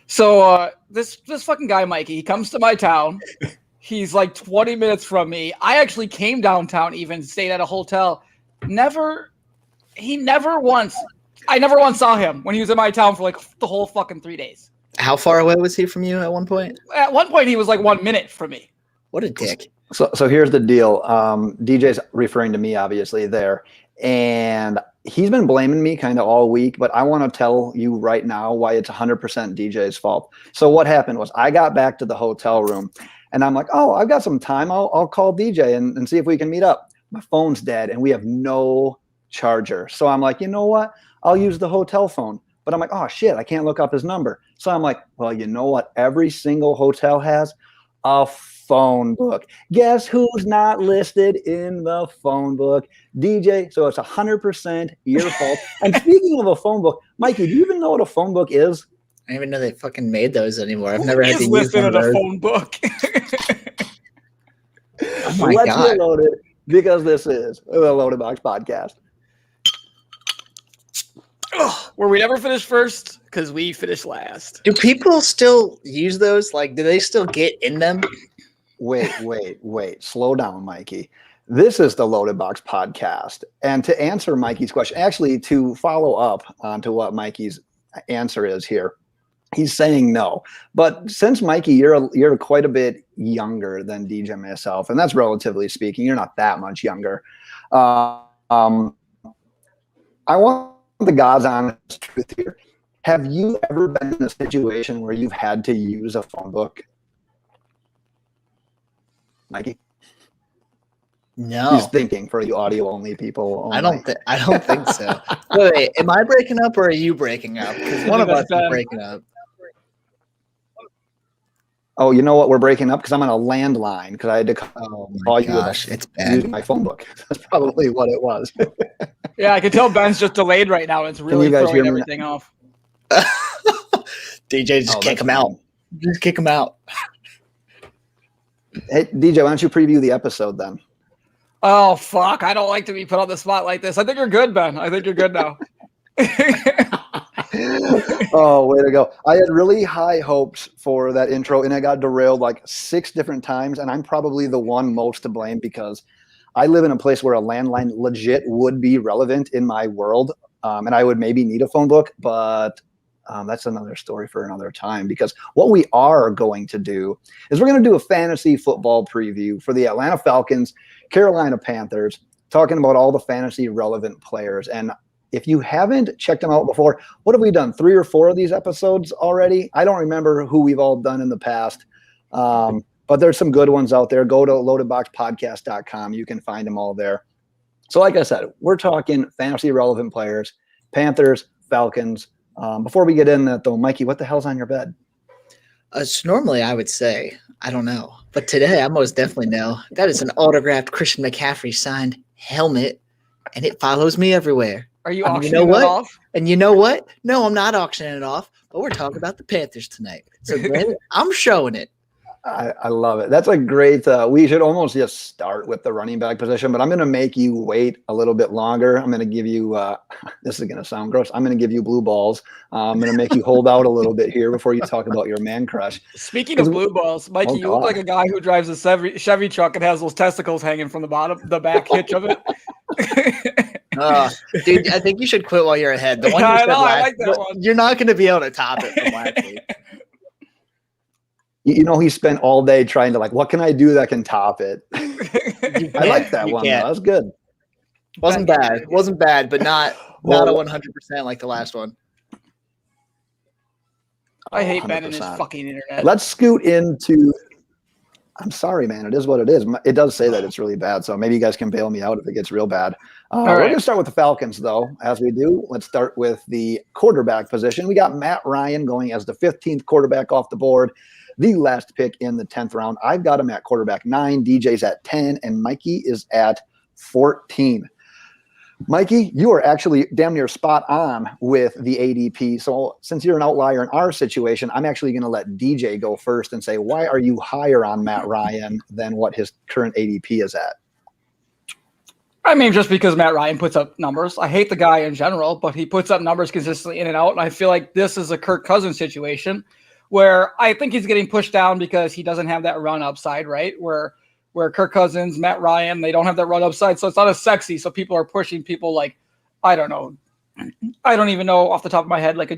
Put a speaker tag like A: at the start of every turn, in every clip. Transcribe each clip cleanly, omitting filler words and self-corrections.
A: So this fucking guy, Mikey, he comes to my town. He's like 20 minutes from me. I actually came downtown, even stayed at a hotel. I never once saw him when he was in my town for like the whole fucking 3 days.
B: How far away was he from you at one point?
A: At one point, he was like 1 minute from me.
B: What a dick.
C: So here's the deal. DJ's referring to me, obviously, there. And he's been blaming me kind of all week, but I want to tell you right now why it's 100% DJ's fault. So what happened was I got back to the hotel room, and I'm like, oh, I've got some time. I'll call DJ and see if we can meet up. My phone's dead, and we have no charger. So I'm like, you know what? I'll use the hotel phone. But I'm like, oh, shit, I can't look up his number. So I'm like, well, you know what? Every single hotel has a phone book. Guess who's not listed in the phone book? DJ. So it's 100% your fault. And speaking of a phone book, Mikey, do you even know what a phone book is?
B: I didn't even know they fucking made those anymore. I've never had to use
A: listed
B: one
A: in
B: of
A: a
B: those.
A: phone book.
B: Oh my
C: Let's
B: God.
C: get loaded because this is the Loaded Box Podcast.
A: Where we never finish first because we finish last.
B: Do people still use those? Like, do they still get in them?
C: Wait. Slow down, Mikey. This is the Loaded Box Podcast. And to answer Mikey's question, actually to follow up onto what Mikey's answer is here, he's saying no. But since Mikey, you're quite a bit younger than DJ and myself, and that's relatively speaking, you're not that much younger. I want the God's honest truth here. Have you ever been in a situation where you've had to use a phone book? Mikey?
B: No.
C: He's thinking for you audio only people. Only.
B: I don't think so. Wait, am I breaking up or are you breaking up? Because one of us is breaking up.
C: Oh, you know what? We're breaking up because I'm on a landline because I had to call you
B: it's bad.
C: using my phone book. That's probably what it was.
A: Yeah, I can tell Ben's just delayed right now. It's really throwing everything off.
B: DJ, just kick him out. Just kick him out.
C: Hey, DJ, why don't you preview the episode then?
A: Oh, fuck. I don't like to be put on the spot like this. I think you're good, Ben. I think you're good now.
C: Oh, way to go. I had really high hopes for that intro, and I got derailed like 6 different times, and I'm probably the one most to blame because I live in a place where a landline legit would be relevant in my world, and I would maybe need a phone book, but that's another story for another time because what we are going to do is we're going to do a fantasy football preview for the Atlanta Falcons, Carolina Panthers, talking about all the fantasy relevant players. And if you haven't checked them out before, what have we done? 3 or 4 of these episodes already? I don't remember who we've all done in the past, but there's some good ones out there. Go to loadedboxpodcast.com. You can find them all there. So like I said, we're talking fantasy relevant players, Panthers, Falcons. Before we get in that though, Mikey, what the hell's on your bed?
B: So normally I would say, I don't know. But today I most definitely know. That is an autographed Christian McCaffrey signed helmet, and it follows me everywhere.
A: Are you auctioning it off?
B: And you know what? No, I'm not auctioning it off, but we're talking about the Panthers tonight. So granted, I'm showing it.
C: I love it. That's a great we should almost just start with the running back position, but I'm going to make you wait a little bit longer. I'm going to give you this is going to sound gross. I'm going to give you blue balls. I'm going to make you hold out a little bit here before you talk about your man crush.
A: Speaking of blue balls, Mikey, you look like a guy who drives a Chevy truck and has those testicles hanging from the back hitch of it.
B: Dude, I think you should quit while you're ahead. The one
A: I like that one.
B: You're not going to be able to top it from last week.
C: You know, he spent all day trying to what can I do that can top it? I like that one. That was good.
B: Wasn't bad, but not a 100% like the last one.
A: I hate Ben and his fucking internet.
C: Let's scoot into I'm sorry, man. It is what it is. It does say that it's really bad, so maybe you guys can bail me out if it gets real bad. We're going to start with the Falcons, though, as we do. Let's start with the quarterback position. We got Matt Ryan going as the 15th quarterback off the board, the last pick in the 10th round. I've got him at quarterback 9, DJ's at 10, and Mikey is at 14. Mikey, you are actually damn near spot on with the ADP. So since you're an outlier in our situation, I'm actually going to let DJ go first and say, why are you higher on Matt Ryan than what his current ADP is at?
A: I mean, just because Matt Ryan puts up numbers. I hate the guy in general, but he puts up numbers consistently in and out. And I feel like this is a Kirk Cousins situation where I think he's getting pushed down because he doesn't have that run upside, right? Where Kirk Cousins, Matt Ryan, they don't have that run upside, so it's not as sexy. So people are pushing people like, I don't know, I don't even know off the top of my head, like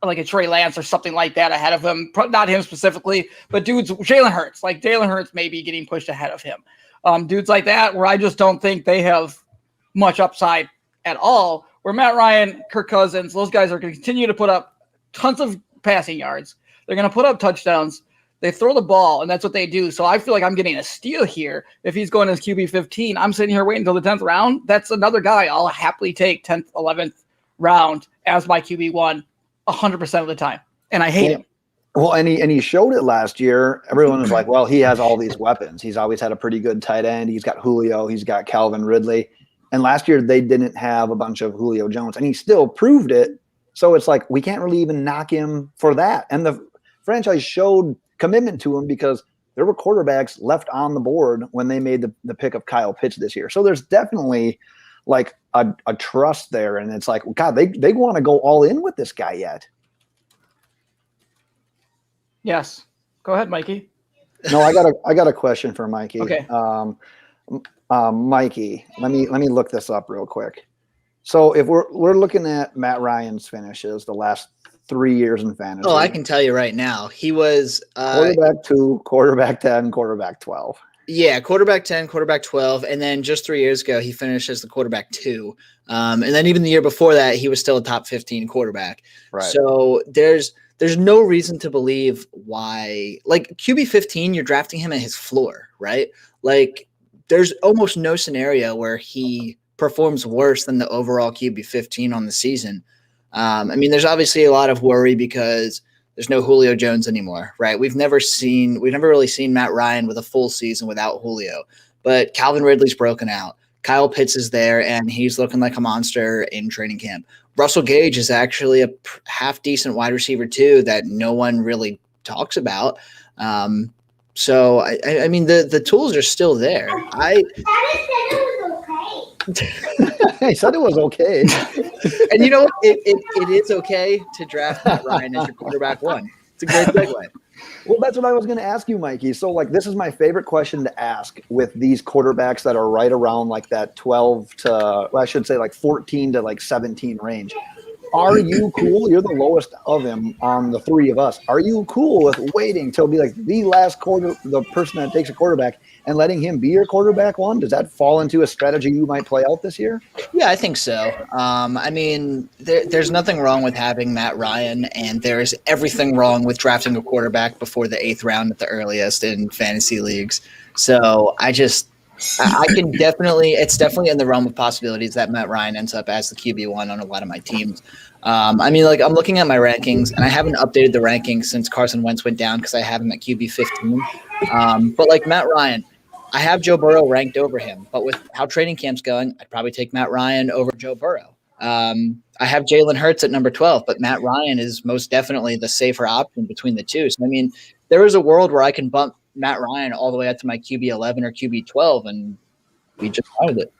A: a Trey Lance or something like that ahead of him. Not him specifically, but dudes, Jalen Hurts, like Jalen Hurts may be getting pushed ahead of him. Dudes like that, where I just don't think they have much upside at all. Where Matt Ryan, Kirk Cousins, those guys are going to continue to put up tons of passing yards. They're going to put up touchdowns. They throw the ball, and that's what they do. So I feel like I'm getting a steal here. If he's going as QB 15, I'm sitting here waiting until the 10th round. That's another guy I'll happily take 10th, 11th round as my QB1 100% of the time. And I hate him.
C: Well, and he showed it last year. Everyone was like, well, he has all these weapons. He's always had a pretty good tight end. He's got Julio. He's got Calvin Ridley. And last year they didn't have a bunch of Julio Jones, and he still proved it. So it's like we can't really even knock him for that. And the franchise showed commitment to him because there were quarterbacks left on the board when they made the pick of Kyle Pitts this year. So there's definitely like a trust there. And it's like, God, they want to go all in with this guy yet.
A: Yes. Go ahead, Mikey.
C: No, I got a question for Mikey.
A: Okay.
C: Mikey, let me look this up real quick. So if we're looking at Matt Ryan's finishes the last 3 years in fantasy.
B: Oh, I can tell you right now. He was
C: quarterback 2, quarterback 10, quarterback 12.
B: Yeah, quarterback 10, quarterback 12, and then just 3 years ago he finished as the quarterback 2. And then even the year before that he was still a top 15 quarterback.
C: Right.
B: So there's no reason to believe why, like QB 15, you're drafting him at his floor, right? Like there's almost no scenario where he performs worse than the overall QB 15 on the season. I mean, there's obviously a lot of worry because there's no Julio Jones anymore, right? We've never really seen Matt Ryan with a full season without Julio, but Calvin Ridley's broken out. Kyle Pitts is there, and he's looking like a monster in training camp. Russell Gage is actually a half-decent wide receiver too that no one really talks about. So, I mean, the tools are still there.
C: He said it was okay.
B: And you know what? It is okay to draft Matt Ryan as your quarterback 1. It's a great segue.
C: Well, that's what I was going to ask you, Mikey. So, like, this is my favorite question to ask with these quarterbacks that are right around like that 12 to, well, I should say like 14 to like 17 range. Are you cool? You're the lowest of him on the three of us. Are you cool with waiting till be like the last quarter, the person that takes a quarterback and letting him be your quarterback 1? Does that fall into a strategy you might play out this year?
B: Yeah, I think so. I mean, there's nothing wrong with having Matt Ryan, and there's everything wrong with drafting a quarterback before the 8th round at the earliest in fantasy leagues. So I can definitely, it's definitely in the realm of possibilities that Matt Ryan ends up as the QB1 on a lot of my teams. I mean, like, I'm looking at my rankings, and I haven't updated the rankings since Carson Wentz went down because I have him at QB 15. But like Matt Ryan, I have Joe Burrow ranked over him, but with how training camp's going, I'd probably take Matt Ryan over Joe Burrow. I have Jalen Hurts at number 12, but Matt Ryan is most definitely the safer option between the two. So, I mean, there is a world where I can bump Matt Ryan all the way up to my QB 11 or QB 12, and we just started it.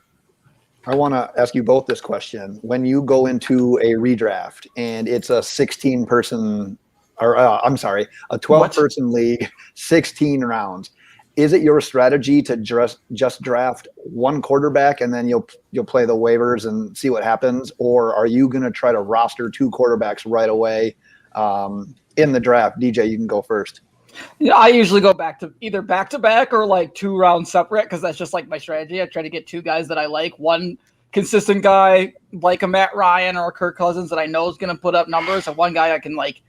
C: I want to ask you both this question. When you go into a redraft and it's a 16-person, or I'm sorry, a 12-person league, 16 rounds, is it your strategy to just draft one quarterback and then you'll play the waivers and see what happens, or are you going to try to roster 2 quarterbacks right away in the draft? DJ, you can go first.
A: Yeah, I usually go back to back or like 2 rounds separate because that's just like my strategy. I try to get 2 guys that I like, one consistent guy like a Matt Ryan or a Kirk Cousins that I know is going to put up numbers, and one guy I can like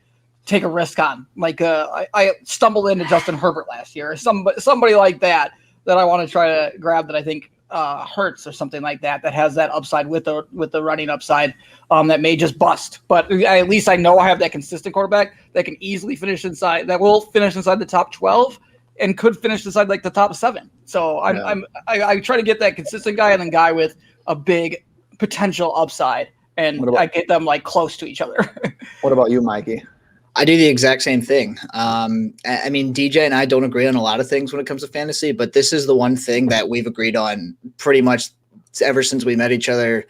A: take a risk on. Like I stumbled into Justin Herbert last year, or somebody like that I want to try to grab that I think Hurts or something like that has that upside with the running upside that may just bust. But at least I know I have that consistent quarterback that can easily finish inside, that will finish inside the top 12 and could finish inside like the top 7. So I try to get that consistent guy and then guy with a big potential upside, and I get them like close to each other.
C: What about you, Mikey?
B: I do the exact same thing. I mean, DJ and I don't agree on a lot of things when it comes to fantasy, but this is the one thing that we've agreed on pretty much ever since we met each other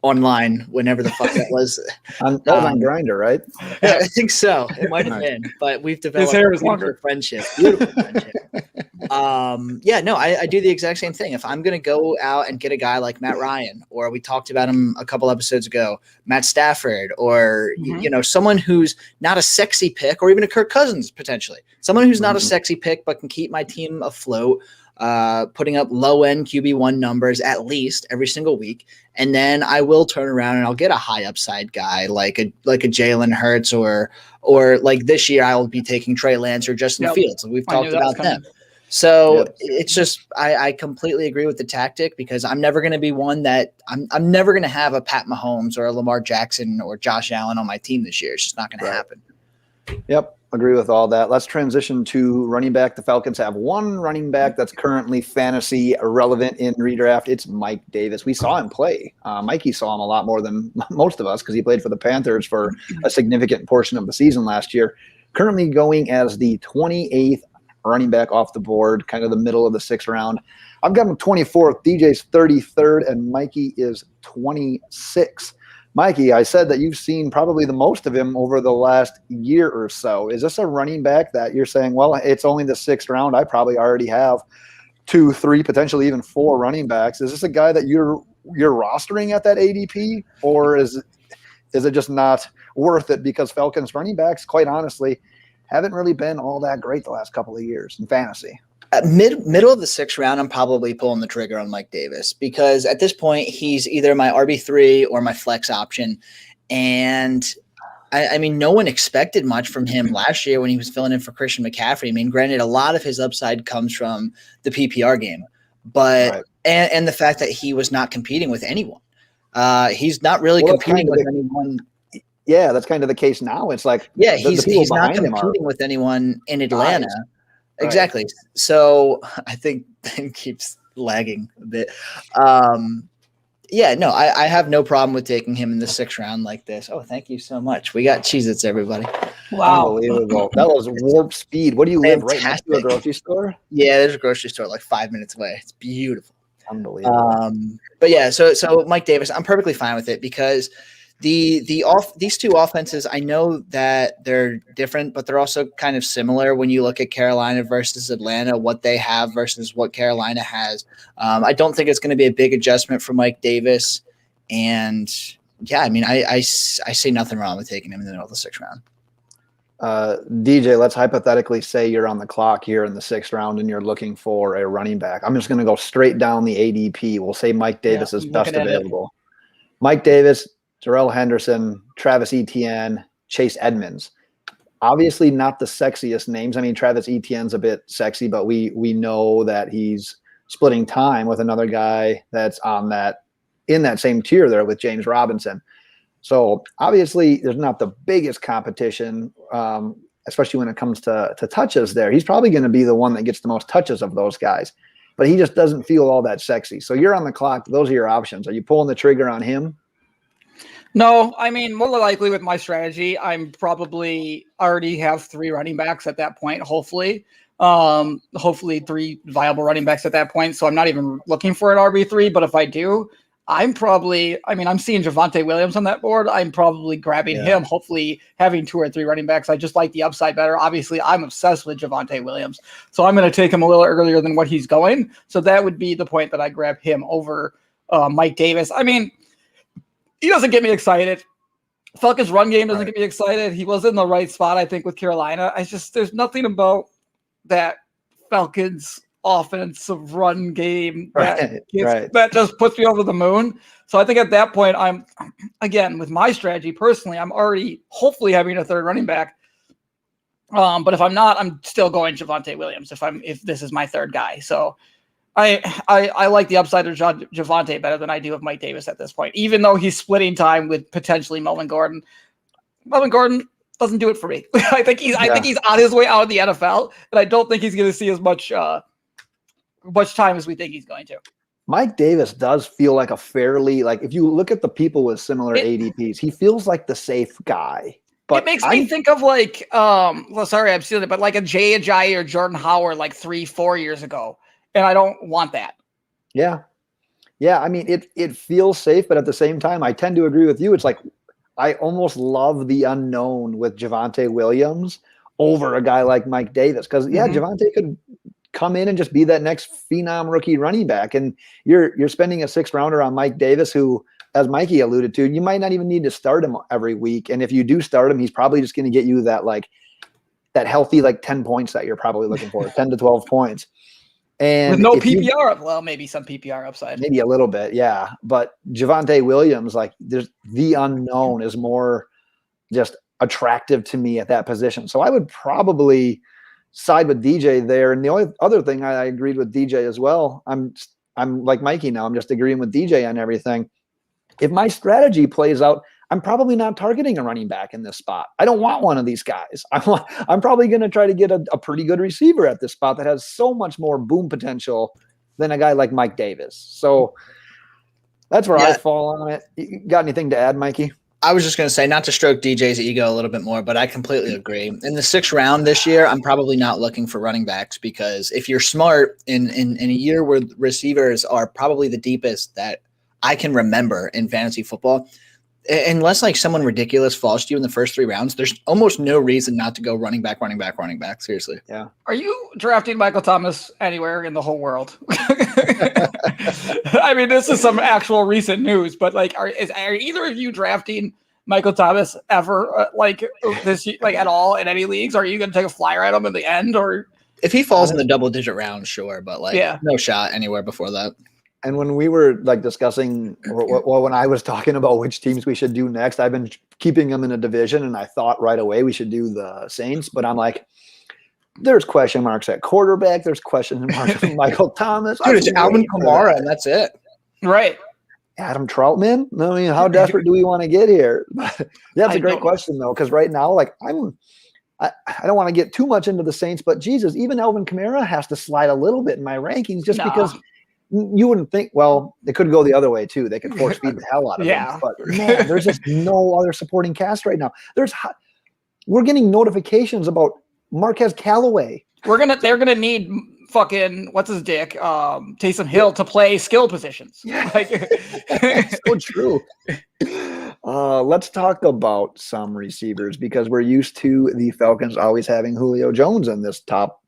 B: online whenever the fuck that was.
C: That was on Grindr, right?
B: I think so. It might have been, but we've developed
A: hair
B: a
A: is longer.
B: beautiful friendship. Beautiful friendship. I do the exact same thing. If I'm going to go out and get a guy like Matt Ryan, or we talked about him a couple episodes ago, Matt Stafford, or someone who's not a sexy pick, or even a Kirk Cousins potentially, someone who's not a sexy pick but can keep my team afloat, putting up low end QB1 numbers at least every single week, and then I will turn around and I'll get a high upside guy like a Jalen Hurts, or like this year I will be taking Trey Lance or Justin Fields. We've talked about them. So it's just I completely agree with the tactic, because I'm never going to be one that I'm never going to have a Pat Mahomes or a Lamar Jackson or Josh Allen on my team this year. It's just not going to happen.
C: Yep. Agree with all that. Let's transition to running back. The Falcons have one running back that's currently fantasy relevant in redraft. It's Mike Davis. We saw him play. Mikey saw him a lot more than most of us, because he played for the Panthers for a significant portion of the season last year. Currently going as the 28th running back off the board, kind of the middle of the 6th round. I've got him 24th. DJ's 33rd, and Mikey is 26th. Mikey, I said that you've seen probably the most of him over the last year or so. Is this a running back that you're saying, well, it's only the 6th round, I probably already have 2, 3, potentially even 4 running backs? Is this a guy that you're rostering at that ADP, or is it just not worth it, because Falcons running backs, quite honestly, haven't really been all that great the last couple of years in fantasy?
B: Middle of the 6th round, I'm probably pulling the trigger on Mike Davis, because at this point he's either my RB3 or my flex option. And I mean, no one expected much from him last year when he was filling in for Christian McCaffrey. I mean, granted, a lot of his upside comes from the PPR game, but and the fact that he was not competing with anyone. He's not really competing with anyone.
C: Yeah, that's kind of the case now. It's like,
B: he's not competing with anyone in Atlanta. Exactly. Right. So I think Ben keeps lagging a bit. I have no problem with taking him in the 6th round like this. Oh, thank you so much. We got Cheez-Its, everybody.
C: Wow. Unbelievable. That was warp speed. What do you live right next to a grocery store?
B: Yeah, there's a grocery store like 5 minutes away. It's beautiful.
C: Unbelievable.
B: So Mike Davis, I'm perfectly fine with it, because these two offenses, I know that they're different, but they're also kind of similar when you look at Carolina versus Atlanta, what they have versus what Carolina has. I don't think it's going to be a big adjustment for Mike Davis. And I mean, I see nothing wrong with taking him in the middle of the 6th round.
C: DJ, let's hypothetically say you're on the clock here in the 6th round and you're looking for a running back. I'm just going to go straight down the ADP. We'll say Mike Davis is best available. Mike Davis, Darrell Henderson, Travis Etienne, Chase Edmonds. Obviously not the sexiest names. I mean, Travis Etienne's a bit sexy, but we know that he's splitting time with another guy that's in that same tier there with James Robinson. So obviously there's not the biggest competition, especially when it comes to touches there. He's probably going to be the one that gets the most touches of those guys, but he just doesn't feel all that sexy. So you're on the clock. Those are your options. Are you pulling the trigger on him?
A: No, I mean, more likely with my strategy, I'm probably already have 3 running backs at that point, hopefully 3 viable running backs at that point. So I'm not even looking for an RB3, but if I do, I'm seeing Javonte Williams on that board. I'm probably grabbing him, hopefully having 2 or 3 running backs. I just like the upside better. Obviously, I'm obsessed with Javonte Williams. So I'm going to take him a little earlier than what he's going. So that would be the point that I grab him over Mike Davis. I mean, he doesn't get me excited. Falcons run game doesn't get me excited. He was in the right spot, I think, with Carolina. There's nothing about that Falcons offensive run game that just puts me over the moon. So I think at that point, I'm, again, with my strategy personally, I'm already hopefully having a 3rd running back. But if I'm not, I'm still going Javonte Williams if this is my 3rd guy. So I like the upside of Javonte better than I do of Mike Davis at this point, even though he's splitting time with potentially Melvin Gordon. Melvin Gordon doesn't do it for me. I think he's on his way out of the NFL, and I don't think he's going to see as much time as we think he's going to.
C: Mike Davis does feel like a fairly, like, if you look at the people with similar ADPs, he feels like the safe guy. But
A: it makes me think of like, sorry, I'm stealing it, but like a Jay Ajayi or Jordan Howard like 3-4 years ago. And I don't want that.
C: Yeah. Yeah, I mean, it feels safe, but at the same time, I tend to agree with you. It's like I almost love the unknown with Javonte Williams over a guy like Mike Davis. Because yeah, Javonte could come in and just be that next phenom rookie running back. And you're spending a 6th rounder on Mike Davis, who, as Mikey alluded to, you might not even need to start him every week. And if you do start him, he's probably just going to get you that healthy 10 points that you're probably looking for, 10 to 12 points. And
A: with no PPR, well, maybe some PPR upside.
C: Maybe a little bit, yeah. But Javonte Williams, there's the unknown is more just attractive to me at that position. So I would probably side with DJ there. And the only other thing I agreed with DJ as well. I'm like Mikey now. I'm just agreeing with DJ on everything. If my strategy plays out, I'm probably not targeting a running back in this spot. I don't want one of these guys. I'm probably going to try to get a pretty good receiver at this spot that has so much more boom potential than a guy like Mike Davis. So that's where I fall on it. You got anything to add, Mikey?
B: I was just going to say, not to stroke DJ's ego a little bit more, but I completely agree. In the 6th round this year, I'm probably not looking for running backs, because if you're smart in a year where receivers are probably the deepest that I can remember in fantasy football, unless someone ridiculous falls to you in the first 3 rounds, there's almost no reason not to go running back. Seriously.
C: Yeah.
A: Are you drafting Michael Thomas anywhere in the whole world? I mean, this is some actual recent news, but are either of you drafting Michael Thomas ever this at all in any leagues? Are you going to take a flyer at him in the end, or
B: if he falls in the double-digit round, sure, but no shot anywhere before that.
C: And when we were discussing, when I was talking about which teams we should do next, I've been keeping them in a division, and I thought right away we should do the Saints. But I'm like, there's question marks at quarterback. There's question marks with Michael Thomas.
B: Dude, it's Alvin Kamara, and that's it.
A: Right.
C: Adam Troutman? I mean, how desperate do we want to get here? That's a great question, though, because right now, I don't want to get too much into the Saints, but Jesus, even Alvin Kamara has to slide a little bit in my rankings just because – you wouldn't think, well, they could go the other way too. They could force feed the hell out of them. But man, there's just no other supporting cast right now. We're getting notifications about Marquez Callaway.
A: They're gonna need fucking what's his dick, Taysom Hill to play skill positions.
C: So true. Let's talk about some receivers, because we're used to the Falcons always having Julio Jones in this top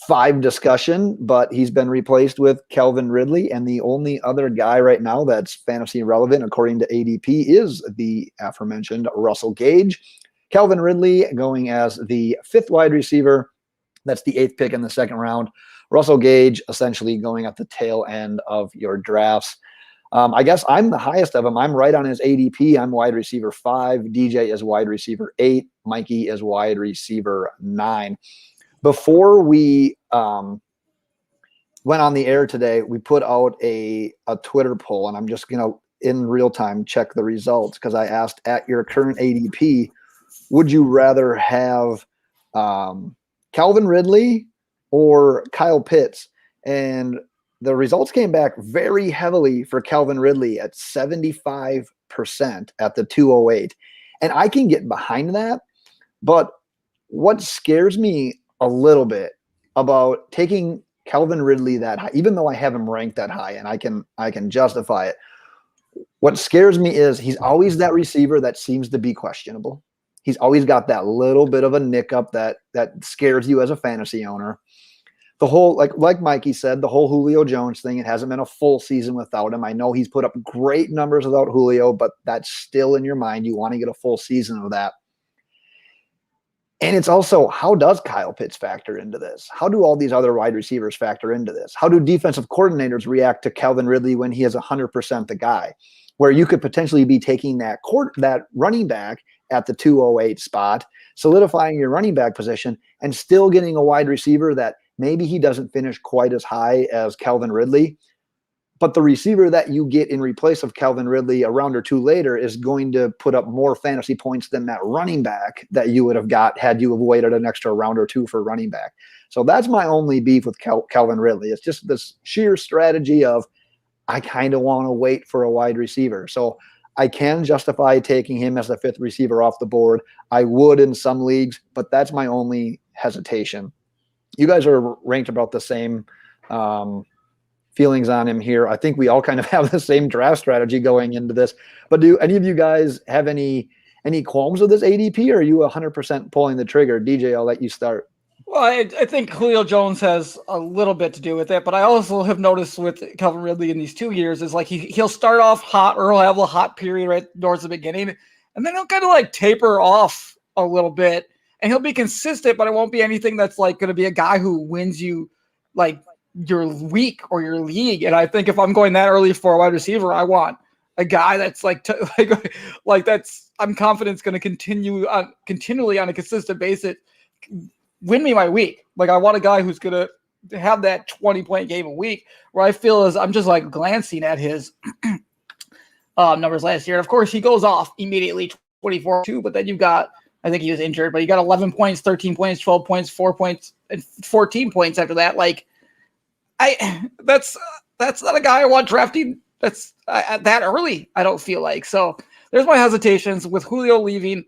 C: 5 discussion, but he's been replaced with Calvin Ridley, and the only other guy right now that's fantasy relevant according to ADP is the aforementioned Russell Gage. Calvin Ridley going as the 5th wide receiver. That's the 8th pick in the 2nd round. Russell Gage essentially going at the tail end of your drafts. I guess I'm the highest of them. I'm right on his ADP. I'm wide receiver 5. DJ is wide receiver 8. Mikey is wide receiver 9. Before we went on the air today, we put out a Twitter poll, and I'm just going to, in real time, check the results, because I asked, at your current ADP, would you rather have Calvin Ridley or Kyle Pitts? And the results came back very heavily for Calvin Ridley at 75% at the 208. And I can get behind that, but what scares me a little bit about taking Calvin Ridley that high, even though I have him ranked that high, and I can justify it. What scares me is he's always that receiver that seems to be questionable. He's always got that little bit of a nick up that scares you as a fantasy owner. The whole, like Mikey said, the whole Julio Jones thing, it hasn't been a full season without him. I know he's put up great numbers without Julio, but that's still in your mind. You want to get a full season of that. And it's also, how does Kyle Pitts factor into this? How do all these other wide receivers factor into this? How do defensive coordinators react to Calvin Ridley when he is 100% the guy? Where you could potentially be taking that running back at the 208 spot, solidifying your running back position, and still getting a wide receiver that maybe he doesn't finish quite as high as Calvin Ridley, but the receiver that you get in replace of Calvin Ridley a round or 2 later is going to put up more fantasy points than that running back that you would have got had you have waited an extra round or 2 for running back. So that's my only beef with Calvin Ridley. It's just this sheer strategy of, I kind of want to wait for a wide receiver. So I can justify taking him as the 5th receiver off the board. I would in some leagues, but that's my only hesitation. You guys are ranked about the same feelings on him here. I think we all kind of have the same draft strategy going into this. But do any of you guys have any qualms with this ADP, or are you 100% pulling the trigger? DJ, I'll let you start.
A: Well, I think Julio Jones has a little bit to do with it, but I also have noticed with Calvin Ridley in these 2 years is like he'll start off hot, or he'll have a hot period right towards the beginning, and then he'll kind of like taper off a little bit, and he'll be consistent, but it won't be anything that's like going to be a guy who wins you like your week or your league. And I think if I'm going that early for a wide receiver, I want a guy that's like that's I'm confident is going to continually on a consistent basis win me my week. Like I want a guy who's going to have that 20-point game a week, where I feel as I'm just like glancing at his numbers last year. And of course he goes off immediately 24-2, but then you've got, I think he was injured, but you got 11 points, 13 points, 12 points, 4 points, and 14 points after that. Like that's not a guy I want drafting. That's that early. I don't feel like. So there's my hesitations with Julio leaving.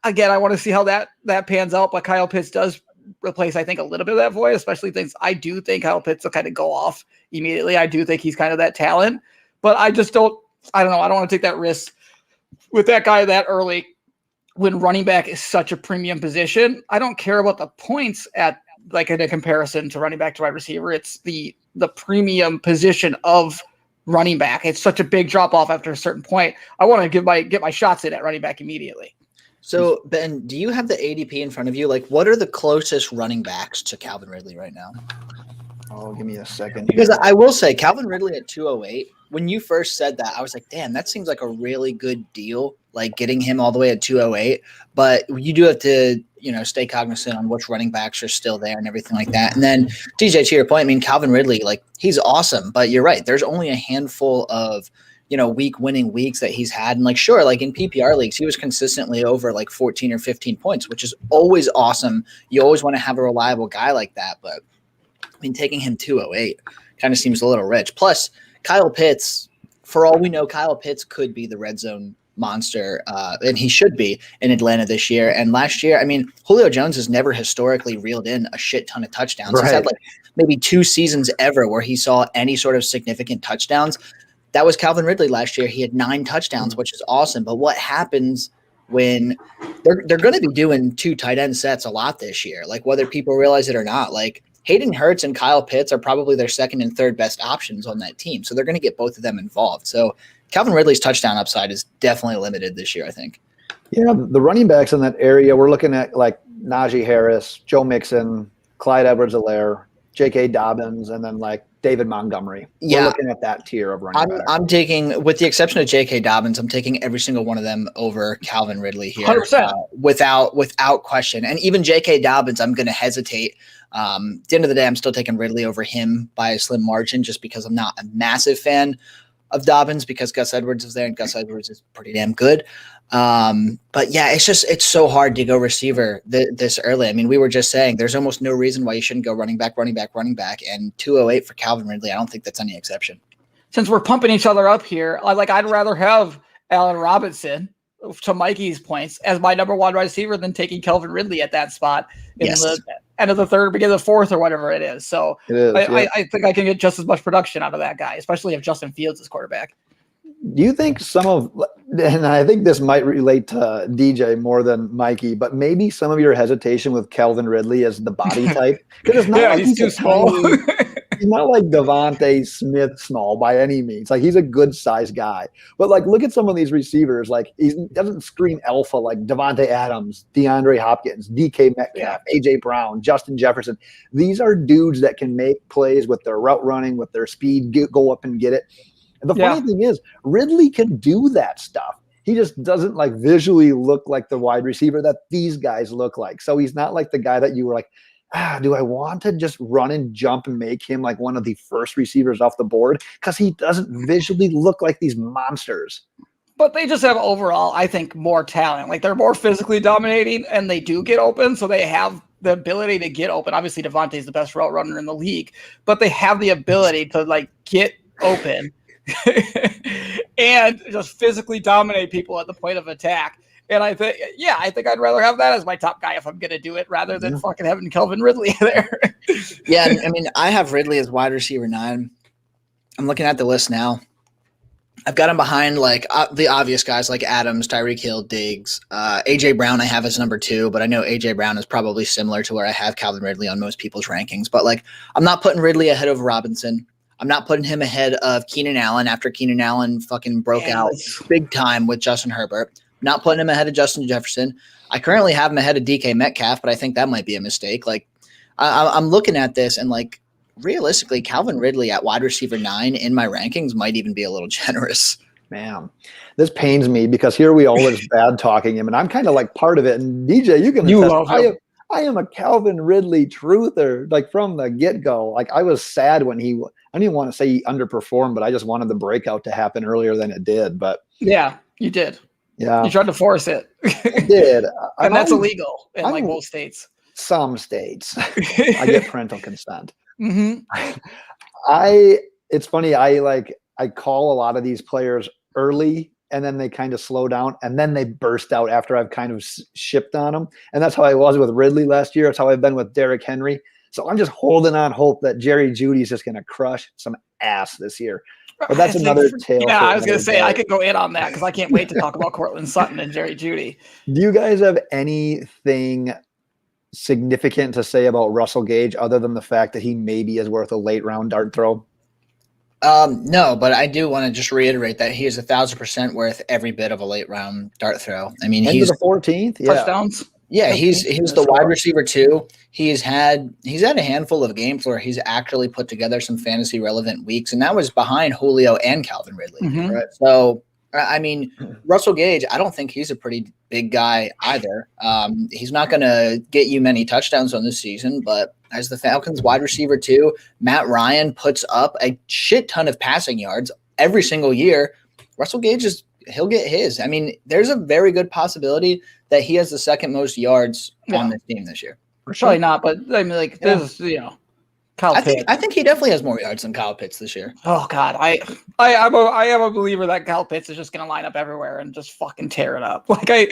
A: Again, I want to see how that pans out, but Kyle Pitts does replace, I think, a little bit of that void, especially things I do think Kyle Pitts will kind of go off immediately. I do think he's kind of that talent, but I don't know. I don't want to take that risk with that guy that early when running back is such a premium position. I don't care about the points at like in a comparison to running back to wide receiver. It's the premium position of running back. It's such a big drop off after a certain point. I want to get my shots in at running back immediately.
B: So, Ben, do you have the ADP in front of you? Like, what are the closest running backs to Calvin Ridley right now?
C: Oh, give me a second.
B: Because I will say, Calvin Ridley at 208, when you first said that, I was like, damn, that seems like a really good deal, like getting him all the way at 208. But you do have to, stay cognizant on which running backs are still there and everything like that. And then, DJ, to your point, I mean, Calvin Ridley, like, he's awesome. But you're right. There's only a handful of winning weeks that he's had. And like, sure, like in PPR leagues, he was consistently over like 14 or 15 points, which is always awesome. You always want to have a reliable guy like that. But I mean, taking him 208 kind of seems a little rich. Plus Kyle Pitts, for all we know, Kyle Pitts could be the red zone monster. And he should be in Atlanta this year. And last year, I mean, Julio Jones has never historically reeled in a shit ton of touchdowns. Right. He's had like maybe 2 seasons ever where he saw any sort of significant touchdowns. That was Calvin Ridley last year. He had 9 touchdowns, which is awesome. But what happens when they're going to be doing 2 tight end sets a lot this year, like whether people realize it or not? Like Hayden Hurst and Kyle Pitts are probably their second and third best options on that team. So they're going to get both of them involved. So Calvin Ridley's touchdown upside is definitely limited this year, I think.
C: Yeah, the running backs in that area, we're looking at like Najee Harris, Joe Mixon, Clyde Edwards-Helaire, J.K. Dobbins, and then like David Montgomery. We're looking at that tier of running backs. I'm
B: taking, with the exception of J.K. Dobbins, I'm taking every single one of them over Calvin Ridley here.
A: 100%.
B: Without question. And even J.K. Dobbins, I'm going to hesitate. At the end of the day, I'm still taking Ridley over him by a slim margin just because I'm not a massive fan of Dobbins because Gus Edwards is there and Gus Edwards is pretty damn good. But yeah, it's so hard to go receiver this early. I mean, we were just saying there's almost no reason why you shouldn't go running back, and 208 for Calvin Ridley. I don't think that's any exception.
A: Since we're pumping each other up here, I'd rather have Allen Robinson, to Mikey's points, as my number 1 wide receiver than taking Calvin Ridley at that spot in the end of the third, beginning of the fourth, or whatever it is. So I think I can get just as much production out of that guy, especially if Justin Fields is quarterback.
C: Do you think and I think this might relate to DJ more than Mikey, but maybe some of your hesitation with Calvin Ridley is the body type? Because it's not like
A: he's too small.
C: He's not like Devontae Smith small by any means. Like, he's a good size guy. But like, look at some of these receivers. Like, he doesn't scream alpha like Devontae Adams, DeAndre Hopkins, DK Metcalf, AJ Brown, Justin Jefferson. These are dudes that can make plays with their route running, with their speed, go up and get it. And the funny thing is, Ridley can do that stuff. He just doesn't like visually look like the wide receiver that these guys look like. So he's not like the guy that you were like, do I want to just run and jump and make him like one of the first receivers off the board? Because he doesn't visually look like these monsters.
A: But they just have overall, I think, more talent. Like, they're more physically dominating, and they do get open, so they have the ability to get open. Obviously, Devontae's the best route runner in the league, but they have the ability to like get open and just physically dominate people at the point of attack. And I think I'd rather have that as my top guy if I'm going to do it rather than fucking having Calvin Ridley there.
B: Yeah, I mean, I have Ridley as wide receiver 9. I'm looking at the list now. I've got him behind like the obvious guys like Adams, Tyreek Hill, Diggs, AJ Brown. I have as number 2, but I know AJ Brown is probably similar to where I have Calvin Ridley on most people's rankings. But like, I'm not putting Ridley ahead of Robinson. I'm not putting him ahead of Keenan Allen after Keenan Allen fucking broke out big time with Justin Herbert. I'm not putting him ahead of Justin Jefferson. I currently have him ahead of DK Metcalf, but I think that might be a mistake. Like, I'm looking at this and like, realistically, Calvin Ridley at wide receiver 9 in my rankings might even be a little generous.
C: Man, this pains me because here we all is bad talking him, and I'm kind of like part of it. And DJ, you can attest, I am a Calvin Ridley truther, like from the get-go. Like I was sad when I didn't want to say he underperformed, but I just wanted the breakout to happen earlier than it did. But
A: yeah, you did.
C: Yeah,
A: you tried to force it.
C: I did,
A: and that's illegal in like most states.
C: Some states, I get parental consent.
A: Mm-hmm.
C: It's funny. I call a lot of these players early and then they kind of slow down and then they burst out after I've kind of shipped on them. And that's how I was with Ridley last year. That's how I've been with Derrick Henry. So I'm just holding on hope that Jerry Jeudy's just going to crush some ass this year. But that's another tale.
A: Yeah, I was going to say, I could go in on that because I can't wait to talk about Courtland Sutton and Jerry Jeudy.
C: Do you guys have anything significant to say about Russell Gage other than the fact that he maybe is worth a late round dart throw?
B: No, but I do want to just reiterate that he is 1,000% worth every bit of a late round dart throw. I mean, he's
C: the 14th
A: touchdowns.
B: Yeah, he's the wide receiver 2. He's had a handful of games where he's actually put together some fantasy relevant weeks, and that was behind Julio and Calvin Ridley.
A: Mm-hmm.
B: Right? So, I mean, Russell Gage, I don't think he's a pretty big guy either. He's not going to get you many touchdowns on this season, but as the Falcons wide receiver 2, Matt Ryan puts up a shit ton of passing yards every single year. Russell Gage he'll get his. I mean, there's a very good possibility that he has the second most yards on this team this year.
A: Probably not, but I mean, like, there's, Kyle Pitts.
B: I think he definitely has more yards than Kyle Pitts this year.
A: Oh God, I am a believer that Kyle Pitts is just going to line up everywhere and just fucking tear it up. Like I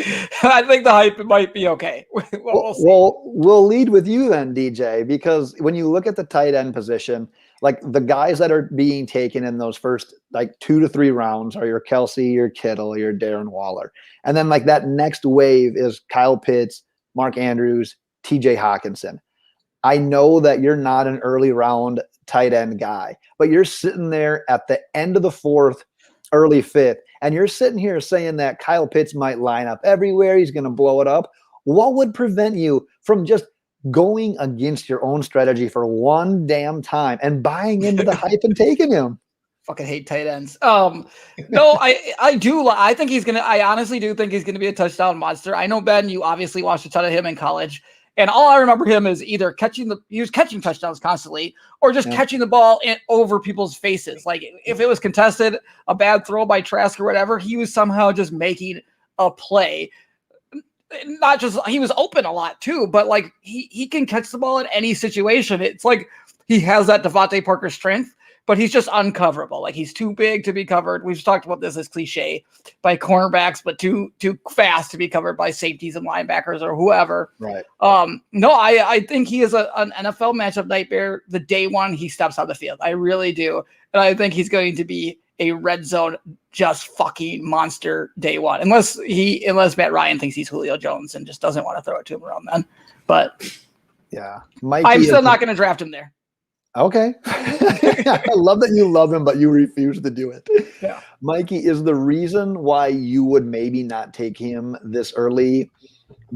A: think the hype might be okay.
C: We'll lead with you then, DJ, because when you look at the tight end position, like the guys that are being taken in those first like 2 to 3 rounds are your Kelsey, your Kittle, your Darren Waller, and then like that next wave is Kyle Pitts, Mark Andrews, TJ Hawkinson. I know that you're not an early round tight end guy, but you're sitting there at the end of the 4th, early 5th, and you're sitting here saying that Kyle Pitts might line up everywhere. He's going to blow it up. What would prevent you from just going against your own strategy for one damn time and buying into the hype and taking him?
A: Fucking hate tight ends. No, I do. I think I honestly do think he's going to be a touchdown monster. I know, Ben, you obviously watched a ton of him in college. And all I remember him is either he was catching touchdowns constantly or just catching the ball over people's faces. Like if it was contested, a bad throw by Trask or whatever, he was somehow just making a play. Not just, he was open a lot too, but like he can catch the ball in any situation. It's like he has that Devontae Parker strength, but he's just uncoverable. Like he's too big to be covered. We've talked about this as cliche by cornerbacks, but too fast to be covered by safeties and linebackers or whoever.
C: Right.
A: No, I think he is an NFL matchup nightmare the day one he steps on the field. I really do. And I think he's going to be a red zone just fucking monster day one. Unless Matt Ryan thinks he's Julio Jones and just doesn't want to throw it to him around then. But
C: yeah, Mikey
A: I'm still not going to draft him there.
C: Okay. I love that you love him, but you refuse to do it.
A: Yeah.
C: Mikey, is the reason why you would maybe not take him this early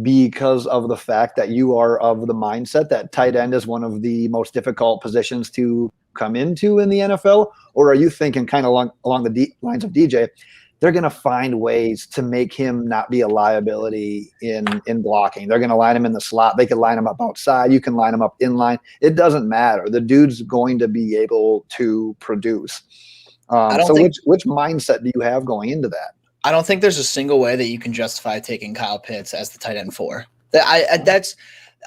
C: because of the fact that you are of the mindset that tight end is one of the most difficult positions to come into in the NFL? Or are you thinking kind of along the lines of DJ, they're going to find ways to make him not be a liability in blocking. They're going to line him in the slot. They can line him up outside. You can line him up in line. It doesn't matter. The dude's going to be able to produce. Which mindset do you have going into that?
B: I don't think there's a single way that you can justify taking Kyle Pitts as the tight end 4. That's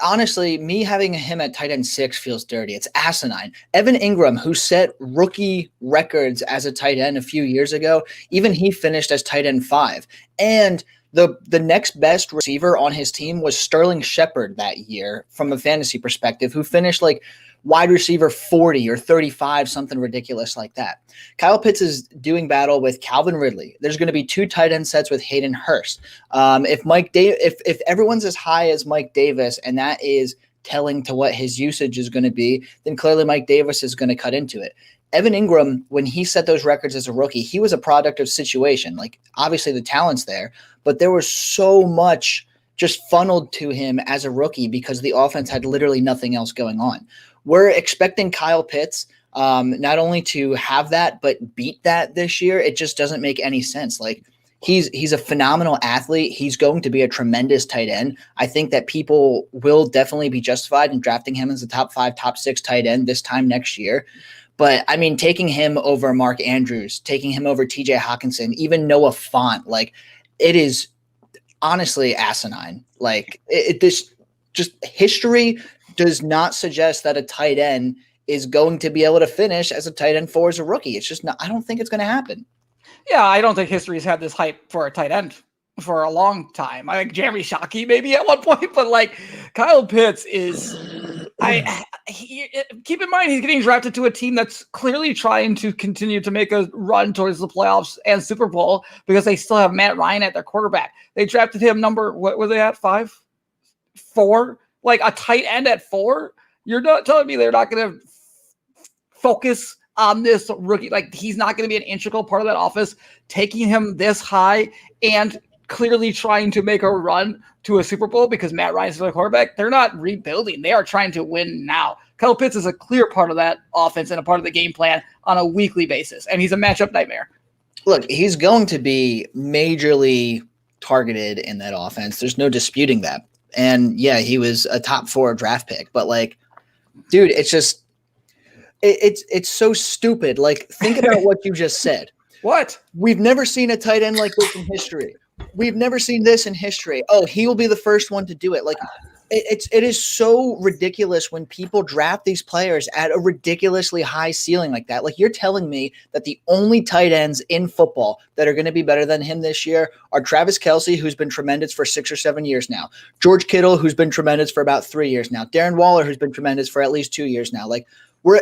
B: honestly, me having him at tight end 6 feels dirty. It's asinine. Evan Ingram, who set rookie records as a tight end a few years ago, even he finished as tight end 5. And The next best receiver on his team was Sterling Shepard that year from a fantasy perspective, who finished like wide receiver 40 or 35, something ridiculous like that. Kyle Pitts is doing battle with Calvin Ridley. There's going to be 2 tight end sets with Hayden Hurst. If everyone's as high as Mike Davis, and that is telling to what his usage is going to be, then clearly Mike Davis is going to cut into it. Evan Ingram, when he set those records as a rookie, he was a product of situation. Like, obviously the talent's there, but there was so much just funneled to him as a rookie because the offense had literally nothing else going on. We're expecting Kyle Pitts not only to have that, but beat that this year. It just doesn't make any sense. Like, he's a phenomenal athlete. He's going to be a tremendous tight end. I think that people will definitely be justified in drafting him as a top 5, top 6 tight end this time next year. But, I mean, taking him over Mark Andrews, taking him over TJ Hawkinson, even Noah Fant, like, it is honestly asinine. Like, this just history does not suggest that a tight end is going to be able to finish as a tight end 4 as a rookie. It's just not, I don't think it's going to happen.
A: Yeah, I don't think history's had this hype for a tight end for a long time. I think Jeremy Shockey maybe at one point, but like Kyle Pitts is, keep in mind he's getting drafted to a team that's clearly trying to continue to make a run towards the playoffs and Super Bowl because they still have Matt Ryan at their quarterback. They drafted him what were they at, 5? 4? Like a tight end at 4? You're not telling me they're not going to focus on this rookie? Like, he's not going to be an integral part of that offense, taking him this high and clearly trying to make a run to a Super Bowl because Matt Ryan's the quarterback. They're not rebuilding. They are trying to win now. Kyle Pitts is a clear part of that offense and a part of the game plan on a weekly basis, and he's a matchup nightmare.
B: Look, he's going to be majorly targeted in that offense. There's no disputing that. And yeah, he was a top 4 draft pick, but like, dude, it's just, it's so stupid. Like, think about what you just said.
A: What?
B: We've never seen a tight end like this in history. We've never seen this in history. Oh, he will be the first one to do it. Like, it is so ridiculous when people draft these players at a ridiculously high ceiling like that. Like, you're telling me that the only tight ends in football that are going to be better than him this year are Travis Kelce, who's been tremendous for 6 or 7 years now, George Kittle, who's been tremendous for about 3 years now, Darren Waller, who's been tremendous for at least 2 years now. Like,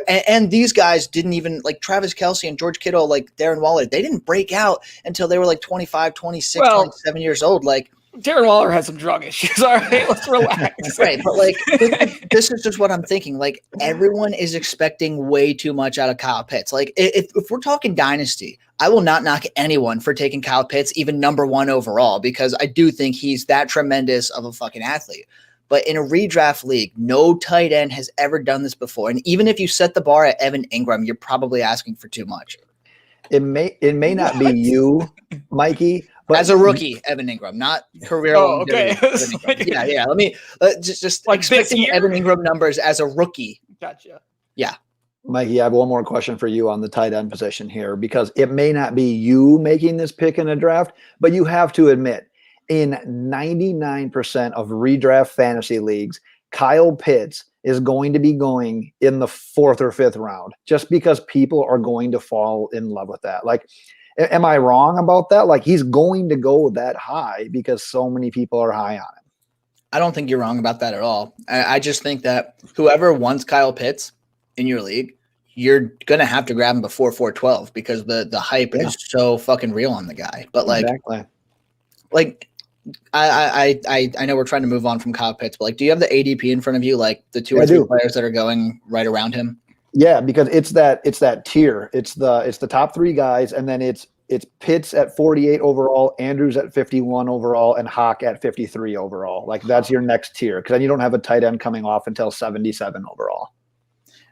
B: and these guys didn't even, like Travis Kelce and George Kittle, like Darren Waller, they didn't break out until they were like 25, 26, 27 years old. Like,
A: Darren Waller had some drug issues. All right, let's relax.
B: Right, but like this is just what I'm thinking. Like, everyone is expecting way too much out of Kyle Pitts. Like, if we're talking dynasty, I will not knock anyone for taking Kyle Pitts even number 1 overall because I do think he's that tremendous of a fucking athlete. But in a redraft league, no tight end has ever done this before. And even if you set the bar at Evan Ingram, you're probably asking for too much.
C: It may not be you, Mikey. But
B: as a rookie, Evan Ingram, not career.
A: Oh, okay.
B: Yeah. Let me just
A: like
B: expecting Evan Ingram numbers as a rookie.
A: Gotcha.
B: Yeah.
C: Mikey, I have one more question for you on the tight end position here, because it may not be you making this pick in a draft, but you have to admit, in 99% of redraft fantasy leagues, Kyle Pitts is going to be going in the 4th or 5th round just because people are going to fall in love with that. Like, am I wrong about that? Like, he's going to go that high because so many people are high on him.
B: I don't think you're wrong about that at all. I just think that whoever wants Kyle Pitts in your league, you're going to have to grab him before 412 because the hype is so fucking real on the guy. But like,
C: exactly.
B: Like, I know we're trying to move on from Kyle Pitts, but like, do you have the ADP in front of you? Like the 2 or 3 players that are going right around him?
C: Yeah, because it's that tier. It's the top 3 guys, and then it's Pitts at 48 overall, Andrews at 51 overall, and Hawk at 53 overall. Like, that's your next tier, because then you don't have a tight end coming off until 77 overall.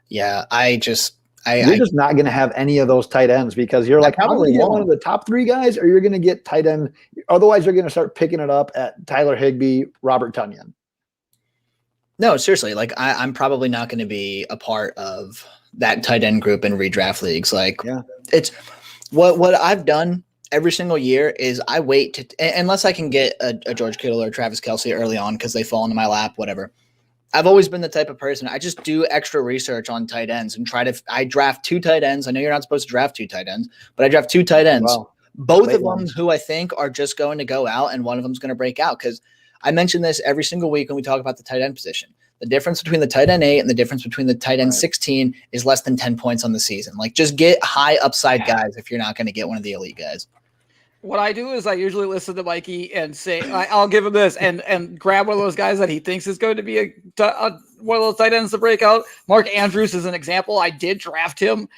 B: Yeah,
C: you're just not going to have any of those tight ends because you're like, probably get one of the top 3 guys, or you're going to get tight end. Otherwise, you're going to start picking it up at Tyler Higbee, Robert Tonyan.
B: No, seriously. Like, I'm probably not going to be a part of that tight end group in redraft leagues. Like, it's what I've done every single year is I wait unless I can get a George Kittle or Travis Kelce early on because they fall into my lap, whatever. I've always been the type of person. I just do extra research on tight ends and I draft 2 tight ends. I know you're not supposed to draft 2 tight ends, but I draft 2 tight ends Both
C: Late
B: of them
C: ones.
B: who I think are just going to go out, and one of them is going to break out. Because I mention this every single week when we talk about the tight end position. The difference between the tight end 8 and the difference between the tight end 16 is less than 10 points on the season. Like, just get high upside guys if you're not going to get one of the elite guys.
A: What I do is I usually listen to Mikey and say I'll give him this and grab one of those guys that he thinks is going to be one of those tight ends to break out. Mark Andrews is an example. I did draft him.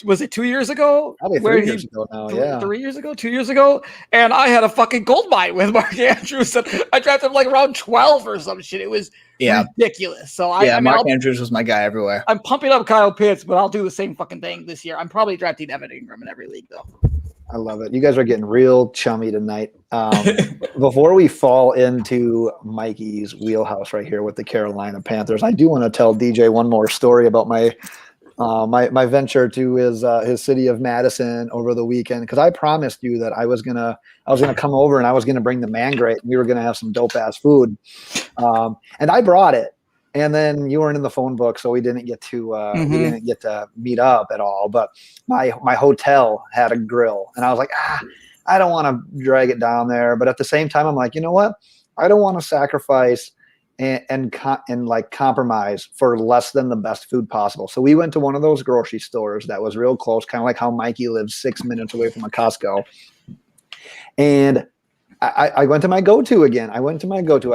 A: Was it 2 years ago?
C: Probably 3 years ago now. Yeah,
A: 3 years ago, 2 years ago, and I had a fucking gold mine with Mark Andrews. And I drafted him like around 12 or some shit. It was ridiculous. So
B: Mark Andrews was my guy everywhere.
A: I'm pumping up Kyle Pitts, but I'll do the same fucking thing this year. I'm probably drafting Evan Ingram in every league though.
C: I love it. You guys are getting real chummy tonight. Before we fall into Mikey's wheelhouse right here with the Carolina Panthers, I do want to tell DJ one more story about my venture to his city of Madison over the weekend, because I promised you that I was gonna come over and I was gonna bring the man grate and we were gonna have some dope ass food, and I brought it. And then you weren't in the phone book, so we didn't get to meet up at all. But my hotel had a grill, and I was like, I don't want to drag it down there. But at the same time, I'm like, you know what? I don't want to sacrifice and like compromise for less than the best food possible. So we went to one of those grocery stores that was real close, kind of like how Mikey lives 6 minutes away from a Costco. And I went to my go-to again. I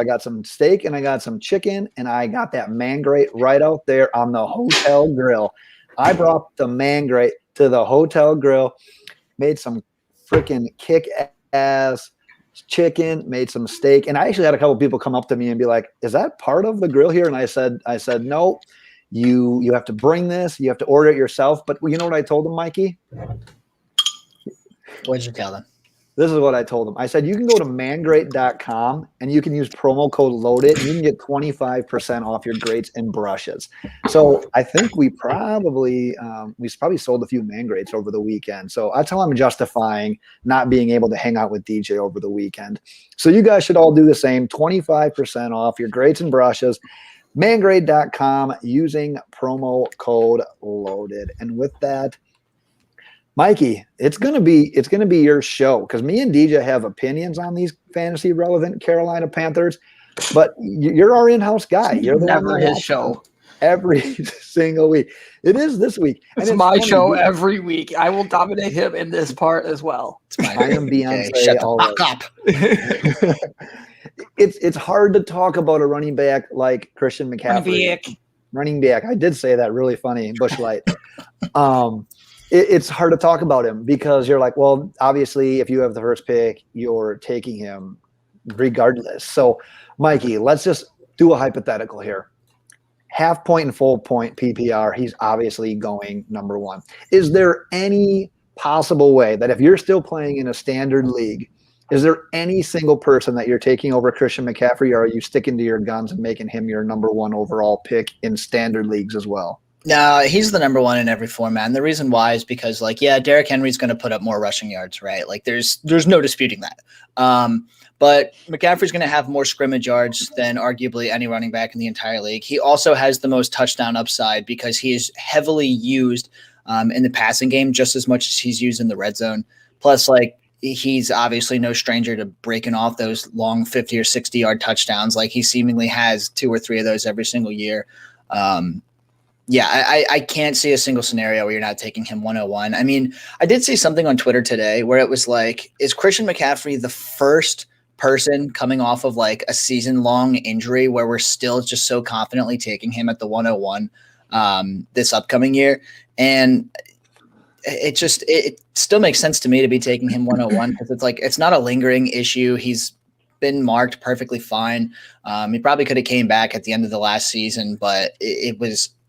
C: got some steak and I got some chicken and I got that man grate right out there on the hotel grill. I brought the man grate to the hotel grill, made some freaking kick-ass chicken, made some steak. And I actually had a couple people come up to me and be like, is that part of the grill here? And I said, no, you have to bring this. You have to order it yourself. But you know what I told them, Mikey?
B: What did you tell them?
C: This is what I told them. I said, you can go to mangrate.com and you can use promo code LOADED. And you can get 25% off your grates and brushes. So I think we probably sold a few mangrates over the weekend. So that's how I'm justifying not being able to hang out with DJ over the weekend. So you guys should all do the same. 25% off your grates and brushes. Mangrate.com using promo code LOADED. And with that, Mikey, it's gonna be your show, because me and DJ have opinions on these fantasy relevant Carolina Panthers, but you're our in-house guy. You're the
A: never his show
C: every single week. It is this week.
A: It's my show every week. I will dominate him in this part as well.
C: I am Beyonce.
B: Shut the fuck up.
C: It's hard to talk about a running back like Christian McCaffrey. Running back. I did say that really funny. Bush Light. It's hard to talk about him because you're like, well, obviously, if you have the first pick, you're taking him regardless. So, Mikey, let's just do a hypothetical here. Half point and full point PPR, he's obviously going number one. Is there any possible way that if you're still playing in a standard league, is there any single person that you're taking over Christian McCaffrey, or are you sticking to your guns and making him your number one overall pick in standard leagues as well?
B: No, he's the number one in every format. And the reason why is because, Derrick Henry's going to put up more rushing yards, right? Like, there's no disputing that. But McCaffrey's going to have more scrimmage yards than arguably any running back in the entire league. He also has the most touchdown upside because he is heavily used in the passing game just as much as he's used in the red zone. Plus, he's obviously no stranger to breaking off those long 50 or 60-yard touchdowns. Like, he seemingly has 2 or 3 of those every single year. I can't see a single scenario where you're not taking him 101. I mean, I did see something on Twitter today where it was like, is Christian McCaffrey the first person coming off of like a season-long injury where we're still just so confidently taking him at the 101 this upcoming year? And it still makes sense to me to be taking him 101 because it's like, it's not a lingering issue. He's been marked perfectly fine. He probably could have came back at the end of the last season, but it was –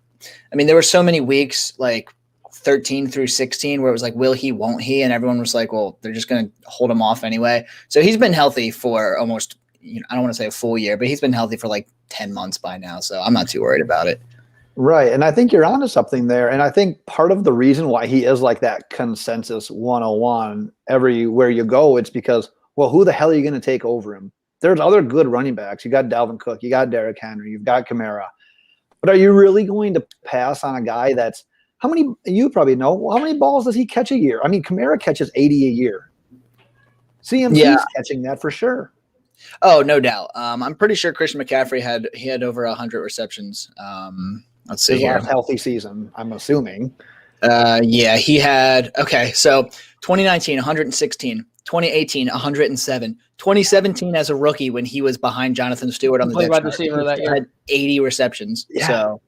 B: I mean, there were so many weeks, like 13 through 16, where it was like, will he, won't he? And everyone was like, well, they're just going to hold him off anyway. So he's been healthy for almost, I don't want to say a full year, but he's been healthy for like 10 months by now. So I'm not too worried about it.
C: Right. And I think you're onto something there. And I think part of the reason why he is like that consensus 101 everywhere you go, it's because, well, who the hell are you going to take over him? There's other good running backs. You got Dalvin Cook, you got Derrick Henry, you've got Kamara. But are you really going to pass on a guy that's how many, you probably know, how many balls does he catch a year? I mean, Kamara catches 80 a year. CMC's catching that for sure.
B: Oh, no doubt. I'm pretty sure Christian McCaffrey had over 100 receptions. Let's see
C: His
B: here.
C: last healthy season, I'm assuming.
B: Yeah, he had, okay, so 2019, 116, 2018, 107, 2017 as a rookie when he was behind Jonathan Stewart on the depth
A: wide
B: chart,
A: receiver that year.
B: had 80 receptions.
C: Yeah.
B: So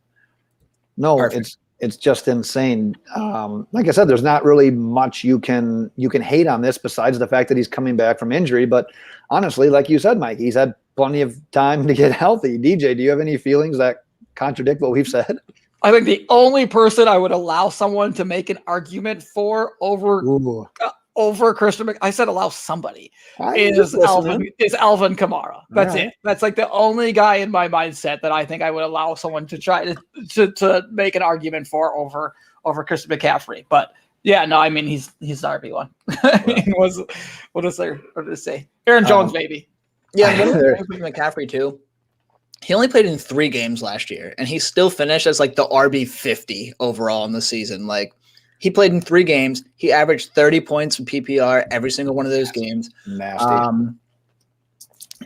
C: no,
B: perfect.
C: It's just insane. Like I said, there's not really much you can hate on this besides the fact that he's coming back from injury. But honestly, like you said, Mike, he's had plenty of time to get healthy. DJ, do you have any feelings that contradict what we've said?
A: I think the only person I would allow someone to make an argument for over Christian, I said allow somebody, is Alvin Kamara. That's it. That's like the only guy in my mindset that I think I would allow someone to try to make an argument for over Christian McCaffrey. But yeah, no, I mean he's the RB1. What did it say? Aaron Jones, baby.
B: Yeah, McCaffrey too. He only played in 3 games last year, and he still finished as like the RB50 overall in the season. Like he played in 3 games. He averaged 30 points from PPR every single one of those games.
C: Nasty.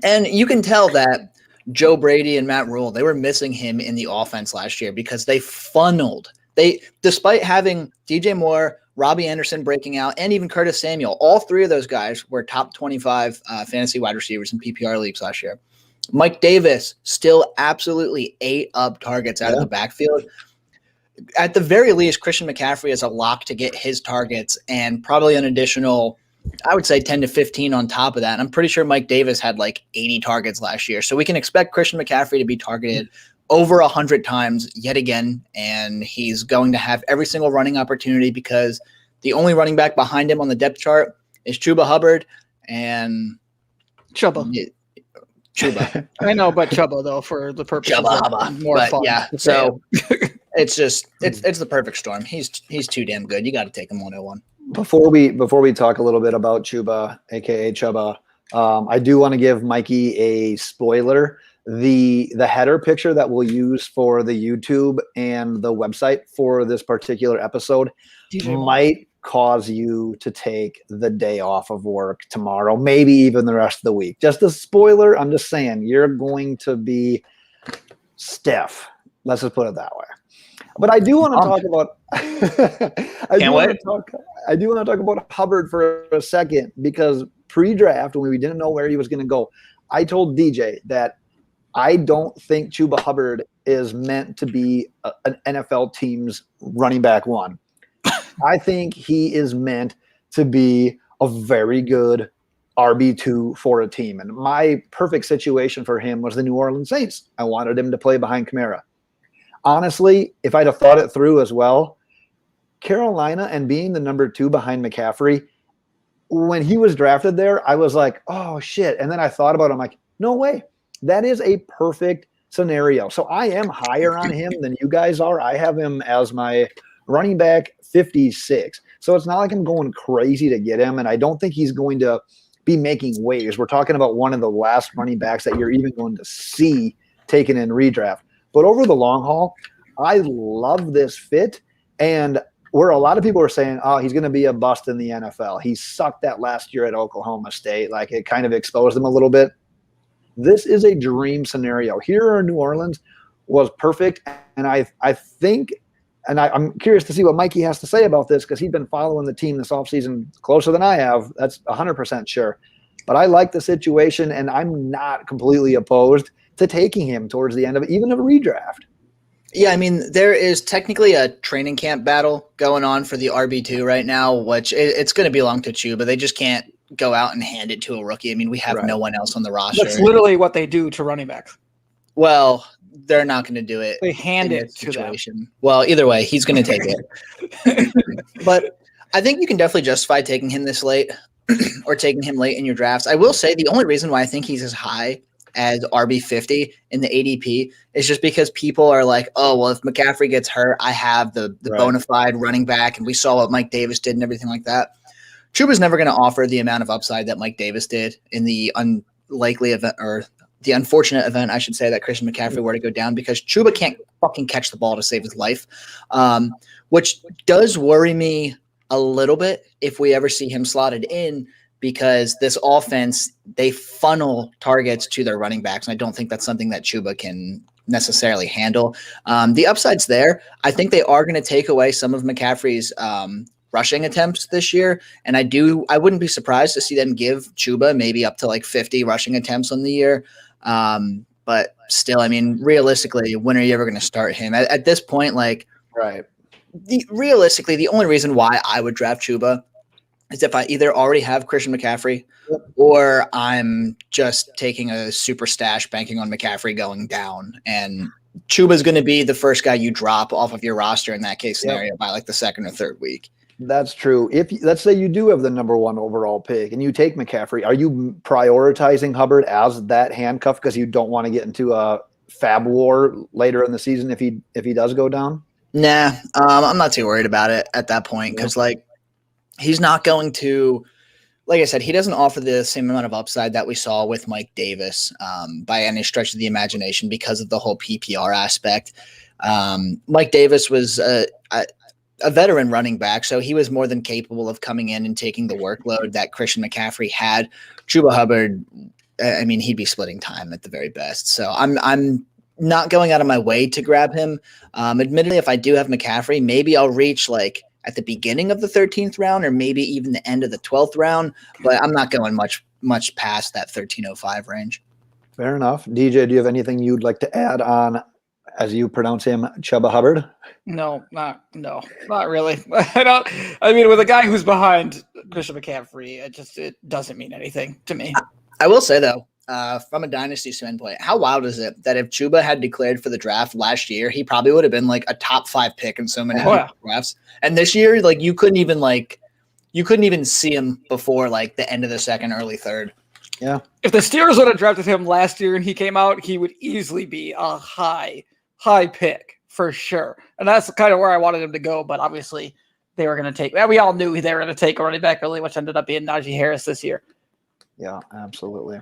B: And you can tell that Joe Brady and Matt Rule, they were missing him in the offense last year because they funneled. Despite having DJ Moore, Robbie Anderson breaking out, and even Curtis Samuel, all 3 of those guys were top 25 fantasy wide receivers in PPR leagues last year. Mike Davis still absolutely ate up targets out of the backfield. At the very least, Christian McCaffrey is a lock to get his targets and probably an additional, I would say 10 to 15 on top of that. And I'm pretty sure Mike Davis had like 80 targets last year. So we can expect Christian McCaffrey to be targeted over 100 times yet again. And he's going to have every single running opportunity because the only running back behind him on the depth chart is Chuba Hubbard and
A: Chuba. I know, but Chuba though, for the purpose of more fun.
B: Yeah, so it's the perfect storm. He's too damn good. You got to take him 101.
C: Before we talk a little bit about Chuba, aka Chuba, I do want to give Mikey a spoiler. The header picture that we'll use for the YouTube and the website for this particular episode might cause you to take the day off of work tomorrow, maybe even the rest of the week. Just a spoiler, I'm just saying you're going to be stiff. Let's just put it that way. But I do want to talk about I do want to talk about Hubbard for a second because pre-draft, when we didn't know where he was going to go, I told DJ that I don't think Chuba Hubbard is meant to be an NFL team's running back 1. I think he is meant to be a very good RB2 for a team. And my perfect situation for him was the New Orleans Saints. I wanted him to play behind Kamara. Honestly, if I'd have thought it through as well, Carolina and being the number 2 behind McCaffrey, when he was drafted there, I was like, oh, shit. And then I thought about it. I'm like, no way. That is a perfect scenario. So I am higher on him than you guys are. I have him as my running back 56. So it's not like I'm going crazy to get him, and I don't think he's going to be making waves. We're talking about one of the last running backs that you're even going to see taken in redraft. But over the long haul, I love this fit, and where a lot of people are saying, oh, he's going to be a bust in the NFL. He sucked that last year at Oklahoma State. Like, it kind of exposed him a little bit. This is a dream scenario. Here in New Orleans was perfect, and I think – and I'm curious to see what Mikey has to say about this because he's been following the team this offseason closer than I have. That's 100% sure. But I like the situation, and I'm not completely opposed to taking him towards the end of even of a redraft.
B: Yeah, I mean, there is technically a training camp battle going on for the RB2 right now, which it's going to belong to Chuba. They just can't go out and hand it to a rookie. I mean, we have no one else on the roster.
A: That's literally what they do to running backs.
B: Well, they're not going to do it.
A: They hand it to them.
B: Well, either way, he's going to take it. But I think you can definitely justify taking him this late or taking him late in your drafts. I will say the only reason why I think he's as high as RB50 in the ADP is just because people are like, oh, well, if McCaffrey gets hurt, I have the bona fide running back, and we saw what Mike Davis did and everything like that. Chuba's never going to offer the amount of upside that Mike Davis did in the unlikely event, or the unfortunate event, I should say, that Christian McCaffrey were to go down, because Chuba can't fucking catch the ball to save his life, which does worry me a little bit if we ever see him slotted in, because this offense, they funnel targets to their running backs, and I don't think that's something that Chuba can necessarily handle. The upside's there. I think they are going to take away some of McCaffrey's rushing attempts this year, and I wouldn't be surprised to see them give Chuba maybe up to like 50 rushing attempts on the year. But still, I mean, realistically, when are you ever going to start him? At this point, like,
C: right.
B: Realistically, the only reason why I would draft Chuba is if I either already have Christian McCaffrey or I'm just taking a super stash banking on McCaffrey going down. And Chuba is going to be the first guy you drop off of your roster in that case scenario by like the second or third week.
C: That's true. If let's say you do have the number 1 overall pick and you take McCaffrey, are you prioritizing Hubbard as that handcuff because you don't want to get into a fab war later in the season if he does go down?
B: Nah, I'm not too worried about it at that point because like he's not going to, like I said, he doesn't offer the same amount of upside that we saw with Mike Davis by any stretch of the imagination because of the whole PPR aspect. Mike Davis was a veteran running back, so he was more than capable of coming in and taking the workload that Christian McCaffrey had. Chuba Hubbard, I mean, he'd be splitting time at the very best. So I'm not going out of my way to grab him. Admittedly, if I do have McCaffrey, maybe I'll reach like at the beginning of the 13th round or maybe even the end of the 12th round, but I'm not going much past that 1305 range.
C: Fair enough. DJ, do you have anything you'd like to add on, as you pronounce him, Chuba Hubbard?
A: No, not really. I mean, with a guy who's behind Christian McCaffrey, it doesn't mean anything to me.
B: I will say though, from a dynasty standpoint, how wild is it that if Chuba had declared for the draft last year, he probably would have been like a top 5 pick in so many drafts. And this year, like you couldn't even see him before like the end of the second, early third.
C: Yeah.
A: If the Steelers would have drafted him last year and he came out, he would easily be a high pick for sure. And that's kind of where I wanted him to go. But obviously they were going to take, we all knew they were going to take a running back early, which ended up being Najee Harris this year.
C: Yeah, absolutely.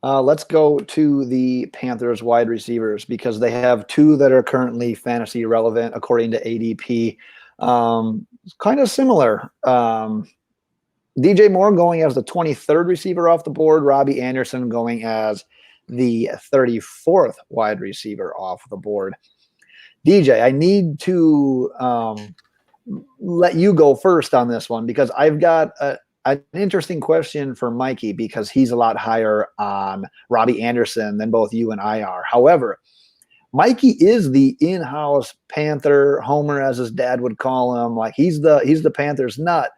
C: Let's go to the Panthers wide receivers because they have 2 that are currently fantasy relevant according to ADP. Kind of similar. DJ Moore going as the 23rd receiver off the board. Robbie Anderson going as the 34th wide receiver off the board. DJ, I need to let you go first on this one because I've got an interesting question for Mikey because he's a lot higher on Robbie Anderson than both you and I are. However, Mikey is the in-house Panther homer, as his dad would call him. Like he's the Panthers nut.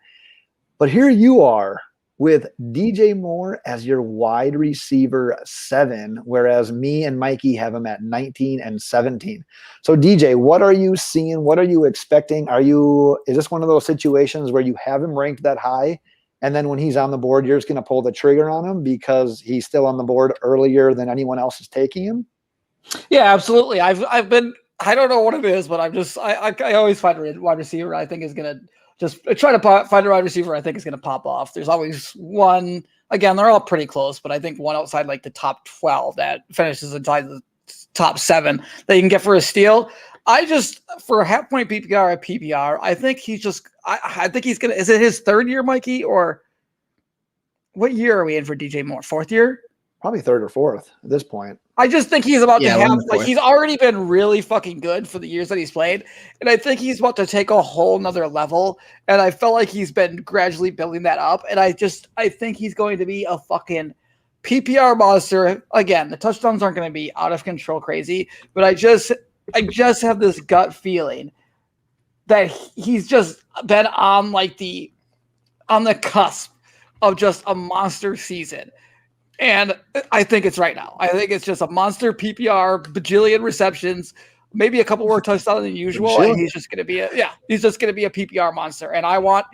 C: But here you are with DJ Moore as your wide receiver 7, whereas me and Mikey have him at 19 and 17. So DJ, what are you seeing? What are you expecting? Is this one of those situations where you have him ranked that high, and then when he's on the board, you're just going to pull the trigger on him because he's still on the board earlier than anyone else is taking him?
A: Yeah, absolutely. I've been, I don't know what it is, but I always find a wide receiver I think is going to just try to find a wide receiver I think is going to pop off. There's always one, again, they're all pretty close, but I think one outside like the top 12 that finishes inside the top 7 that you can get for a steal. For a half point PPR at PPR, I think I think he's going to, is it his 3rd year, Mikey, or what year are we in for DJ Moore? 4th year?
C: Probably 3rd or 4th at this point.
A: I just think he's about to have, like, he's already been really fucking good for the years that he's played. And I think he's about to take a whole nother level. And I felt like he's been gradually building that up. And I think he's going to be a fucking PPR monster. Again, the touchdowns aren't going to be out of control crazy, but I just have this gut feeling that he's just been on the cusp of just a monster season. And I think it's right now. I think it's just a monster PPR, bajillion receptions, maybe a couple more touchdowns than usual, and he's just going to be a PPR monster. And I want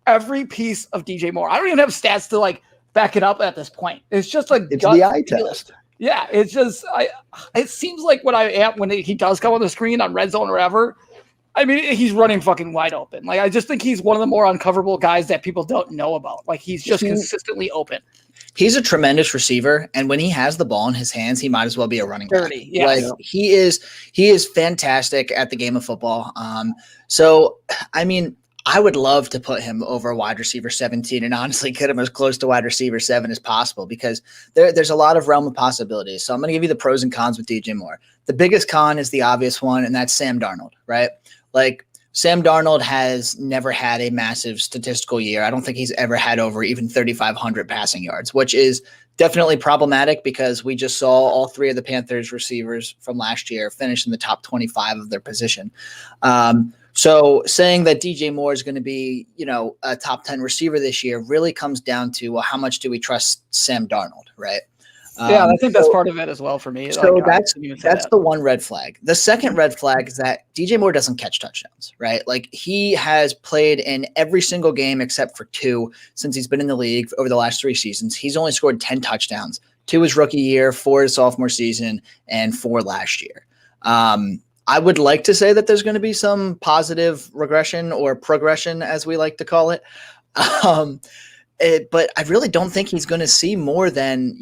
A: every piece of DJ Moore. I don't even have stats to like back it up at this point. It's just like
C: it's the eye test.
A: Yeah, it's just it seems like when he does come on the screen on red zone or whatever. I mean, he's running fucking wide open. Like I just think he's one of the more uncoverable guys that people don't know about. Like he's just consistently open.
B: he's a tremendous receiver, and when he has the ball in his hands, he might as well be a running back.
A: Dirty, yeah.
B: Like he is fantastic at the game of football. So I mean, I would love to put him over wide receiver 17 and honestly get him as close to wide receiver 7 as possible because there's a lot of realm of possibilities. So I'm going to give you the pros and cons with DJ Moore. The biggest con is the obvious one, and that's Sam Darnold, right? Like Sam Darnold has never had a massive statistical year. I don't think he's ever had over even 3,500 passing yards, which is definitely problematic because we just saw all 3 of the Panthers receivers from last year finish in the top 25 of their position. So saying that DJ Moore is going to be, a top 10 receiver this year really comes down to, well, how much do we trust Sam Darnold, right?
A: Yeah, I think that's part of it as well for me.
B: So that's the one red flag. The second red flag is that DJ Moore doesn't catch touchdowns, right? Like he has played in every single game except for 2 since he's been in the league over the last 3 seasons. He's only scored 10 touchdowns, 2 his rookie year, 4 his sophomore season, and 4 last year. I would like to say that there's going to be some positive regression or progression, as we like to call it. But I really don't think he's going to see more than,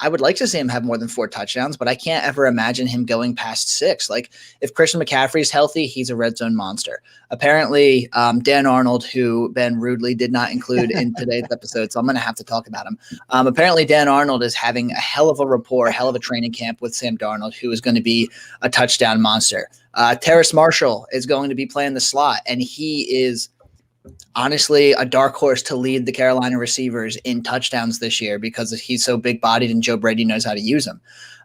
B: I would like to see him have more than 4 touchdowns, but I can't ever imagine him going past 6. Like if Christian McCaffrey's healthy, he's a red zone monster. Apparently, Dan Arnold, who Ben rudely did not include in today's episode, so I'm going to have to talk about him. Apparently, Dan Arnold is having a hell of a rapport, a hell of a training camp with Sam Darnold, who is going to be a touchdown monster. Terrace Marshall is going to be playing the slot, and he is honestly a dark horse to lead the Carolina receivers in touchdowns this year because he's so big bodied and Joe Brady knows how to use him.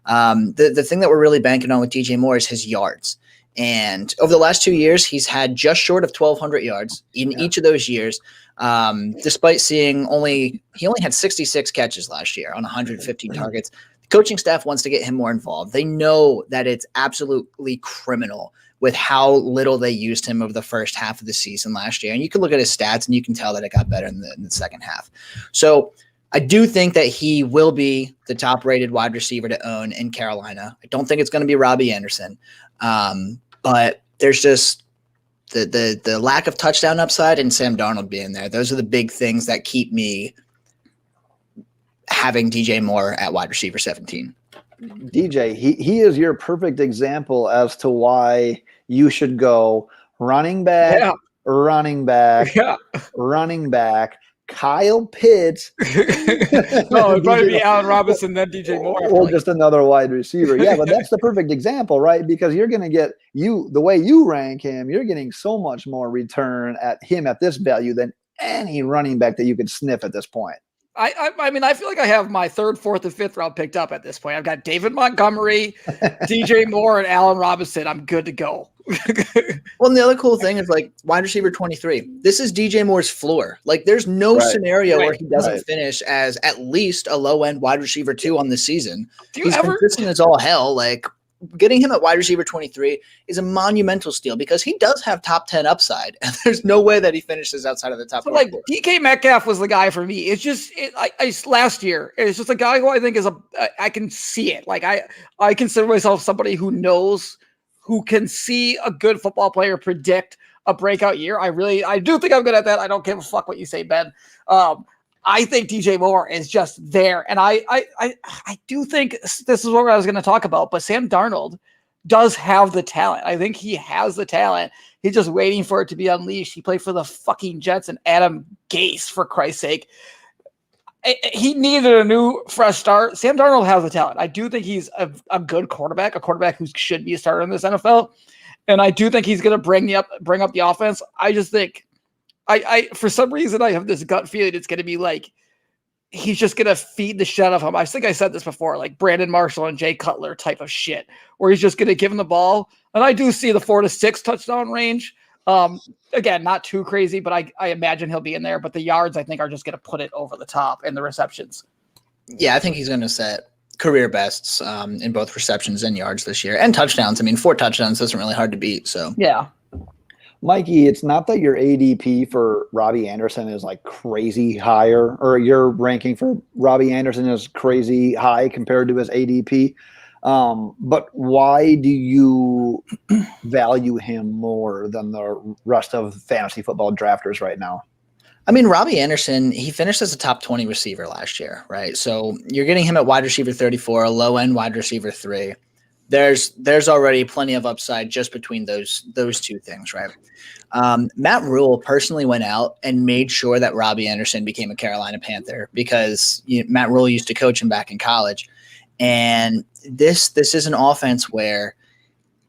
B: The thing that we're really banking on with DJ Moore is his yards. And over the last 2 years, he's had just short of 1,200 yards in each of those years. Despite seeing he only had 66 catches last year on 115 targets. The coaching staff wants to get him more involved. They know that it's absolutely criminal with how little they used him over the first half of the season last year. And you can look at his stats and you can tell that it got better in the second half. So I do think that he will be the top rated wide receiver to own in Carolina. I don't think it's going to be Robbie Anderson. But there's just the lack of touchdown upside and Sam Darnold being there. Those are the big things that keep me having DJ Moore at wide receiver 17.
C: DJ, he is your perfect example as to why you should go running back, running back, running back, Kyle Pitts.
A: No, it'd probably be Allen Robinson, then DJ Moore.
C: Or just another wide receiver. Yeah, but that's the perfect example, right? Because you're going to get the way you rank him, you're getting so much more return at him at this value than any running back that you could sniff at this point.
A: I mean, I feel like I have my 3rd, 4th, and 5th round picked up at this point. I've got David Montgomery, DJ Moore, and Allen Robinson. I'm good to go.
B: Well, and the other cool thing is like wide receiver 23. This is DJ Moore's floor. Like there's no scenario where he doesn't finish as at least a low end wide receiver 2 on the season. He's consistent as all hell. Like getting him at wide receiver 23 is a monumental steal because he does have top 10 upside, and there's no way that he finishes outside of the top.
A: So like DK Metcalf was the guy for me. It's just last year. It's just a guy who I think is I can see it. Like I consider myself somebody who can see a good football player predict a breakout year. I do think I'm good at that. I don't give a fuck what you say, Ben. I think DJ Moore is just there. And I do think this is what I was going to talk about, but Sam Darnold does have the talent. I think he has the talent. He's just waiting for it to be unleashed. He played for the fucking Jets and Adam Gase, for Christ's sake. He needed a new fresh start. Sam Darnold has the talent. I do think he's a good quarterback, a quarterback who should be a starter in this NFL. And I do think he's going to bring up the offense. I just think I for some reason I have this gut feeling it's going to be like he's just going to feed the shit out of him. I think I said this before, like Brandon Marshall and Jay Cutler type of shit, where he's just going to give him the ball. And I do see the 4 to 6 touchdown range. Again, not too crazy, but I imagine he'll be in there. But the yards, I think, are just going to put it over the top, and the receptions.
B: Yeah, I think he's going to set career bests in both receptions and yards this year, and touchdowns. I mean, 4 touchdowns isn't really hard to beat. So
A: yeah.
C: Mikey, it's not that your ADP for Robbie Anderson is like crazy higher, or your ranking for Robbie Anderson is crazy high compared to his ADP. But why do you value him more than the rest of fantasy football drafters right now?
B: I mean, Robbie Anderson, he finished as a top 20 receiver last year, right? So you're getting him at wide receiver 34, a low end wide receiver 3. There's already plenty of upside just between those two things, right? Matt Rule personally went out and made sure that Robbie Anderson became a Carolina Panther because Matt Rule used to coach him back in college. And this is an offense where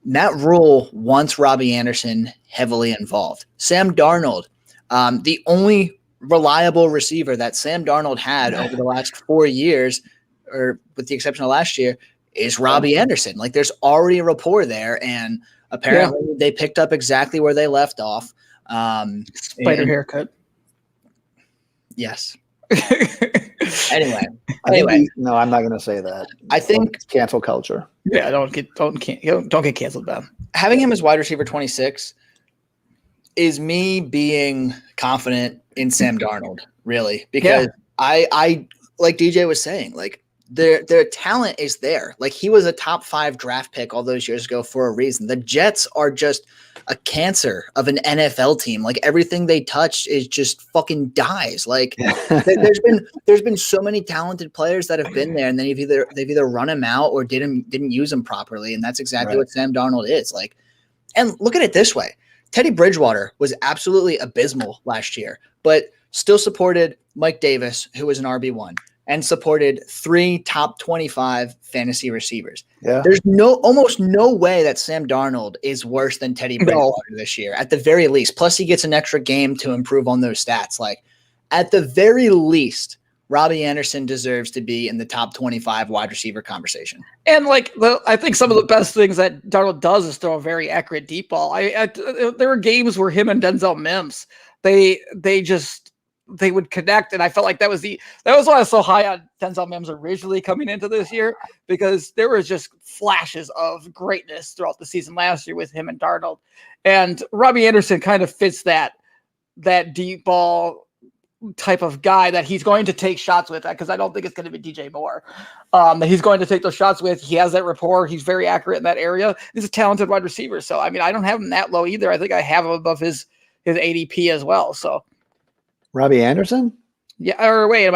B: Matt Rule wants Robbie Anderson heavily involved. Sam Darnold, the only reliable receiver that Sam Darnold had over the last 4 years, or with the exception of last year, is Robbie Anderson. Like, there's already a rapport there, and apparently they picked up exactly where they left off.
A: Spider haircut.
B: Yes. Anyway,
C: no, I'm not going to say that.
B: I think
C: cancel culture.
A: Yeah, don't get canceled, Ben.
B: Having him as wide receiver 26 is me being confident in Sam Darnold, really, because I like DJ was saying, like their talent is there. Like, he was a top 5 draft pick all those years ago for a reason. The Jets are just a cancer of an NFL team. Like, everything they touch is just fucking dies. Like, there's been so many talented players that have been there, and then they've either run him out or didn't use them properly, and that's exactly what Sam Darnold is. Like, and look at it this way: Teddy Bridgewater was absolutely abysmal last year, but still supported Mike Davis, who was an RB1. And supported 3 top 25 fantasy receivers. Yeah. There's almost no way that Sam Darnold is worse than Teddy Bridgewater this year, at the very least. Plus, he gets an extra game to improve on those stats. Like, at the very least, Robbie Anderson deserves to be in the top 25 wide receiver conversation.
A: And I think some of the best things that Darnold does is throw a very accurate deep ball. There were games where him and Denzel Mims, they would connect, and I felt like that was why I was so high on Denzel Mims originally coming into this year, because there was just flashes of greatness throughout the season last year with him and Darnold, and Robbie Anderson kind of fits that deep ball type of guy that he's going to take shots with, because I don't think it's going to be DJ Moore that he's going to take those shots with. He has that rapport. He's very accurate in that area. He's a talented wide receiver. So, I mean, I don't have him that low either. I think I have him above his ADP as well. So
C: Robbie Anderson?
A: Yeah, or wait,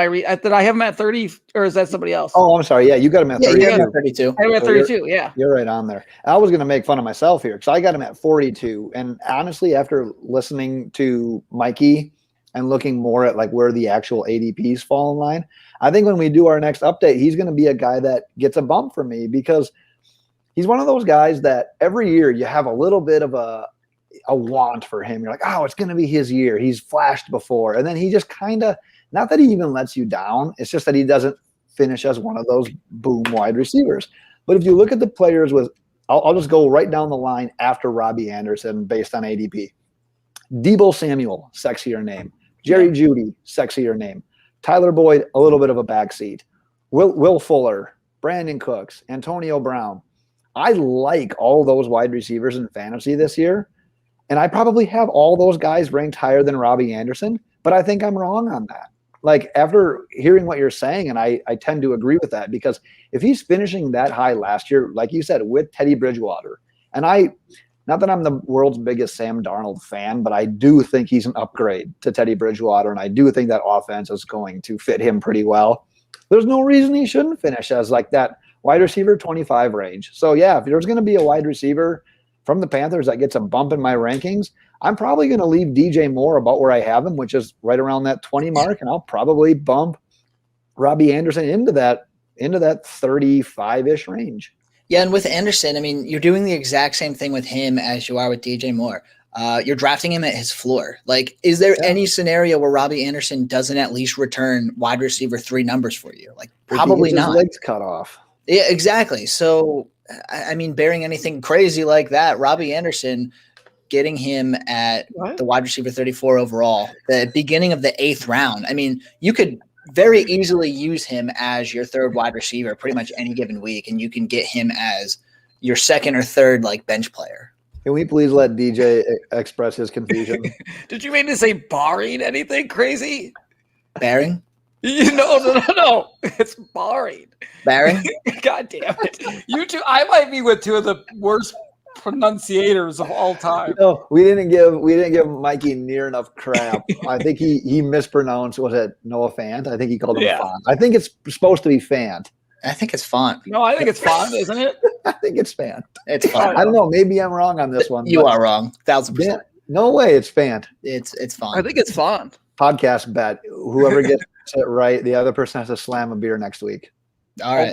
A: did I have him at 30, or is that somebody else?
C: Oh, I'm sorry. Yeah, you got him at 32.
B: Yeah, you got him at 32.
A: I have him at 32, yeah.
C: You're right on there. I was going to make fun of myself here because I got him at 42. And honestly, after listening to Mikey and looking more at like where the actual ADPs fall in line, I think when we do our next update, he's going to be a guy that gets a bump from me, because he's one of those guys that every year you have a little bit of a want for him. You're like, oh, it's going to be his year. He's flashed before. And then he just kind of, not that he even lets you down, it's just that he doesn't finish as one of those boom wide receivers. But if you look at the players with, I'll just go right down the line after Robbie Anderson based on ADP. Deebo Samuel, sexier name. Jerry Jeudy, sexier name. Tyler Boyd, a little bit of a backseat. Will Fuller, Brandon Cooks, Antonio Brown. I like all those wide receivers in fantasy this year. And I probably have all those guys ranked higher than Robbie Anderson, but I think I'm wrong on that. Like, after hearing what you're saying, and I tend to agree with that, because if he's finishing that high last year, like you said, with Teddy Bridgewater, and not that I'm the world's biggest Sam Darnold fan, but I do think he's an upgrade to Teddy Bridgewater, and I do think that offense is going to fit him pretty well. There's no reason he shouldn't finish as like that wide receiver 25 range. So yeah, if there's going to be a wide receiver from the Panthers that gets a bump in my rankings, I'm probably going to leave DJ Moore about where I have him, which is right around that 20 mark, and I'll probably bump Robbie Anderson into that 35-ish range.
B: Yeah, and with Anderson, I mean, you're doing the exact same thing with him as you are with DJ Moore. You're drafting him at his floor. Like, is there any scenario where Robbie Anderson doesn't at least return wide receiver 3 numbers for you? Like, probably not.
C: His legs cut off.
B: Yeah, exactly. So, I mean, bearing anything crazy like that, Robbie Anderson, getting him at the wide receiver 34 overall, the beginning of the 8th round. I mean, you could very easily use him as your 3rd wide receiver pretty much any given week, and you can get him as your 2nd or 3rd like bench player.
C: Can we please let DJ express his confusion?
A: Did you mean to say barring anything crazy?
B: Barring?
A: No. It's barring.
B: Barring?
A: God damn it. You two, I might be with 2 of the worst pronunciators of all time.
C: No, we didn't give Mikey near enough crap. I think he mispronounced. Was it Noah Fant? I think he called him Font. I think it's supposed to be Fant.
B: I think it's Font.
A: No, I think it's Font, isn't it?
C: I think it's Fant.
B: It's Font.
C: I don't know. Maybe I'm wrong on this one.
B: You are wrong. 1,000%.
C: No way. It's Fant.
B: It's Font.
A: I think it's Font.
C: Podcast bet. Whoever gets it right, the other person has to slam a beer next week.
B: All right.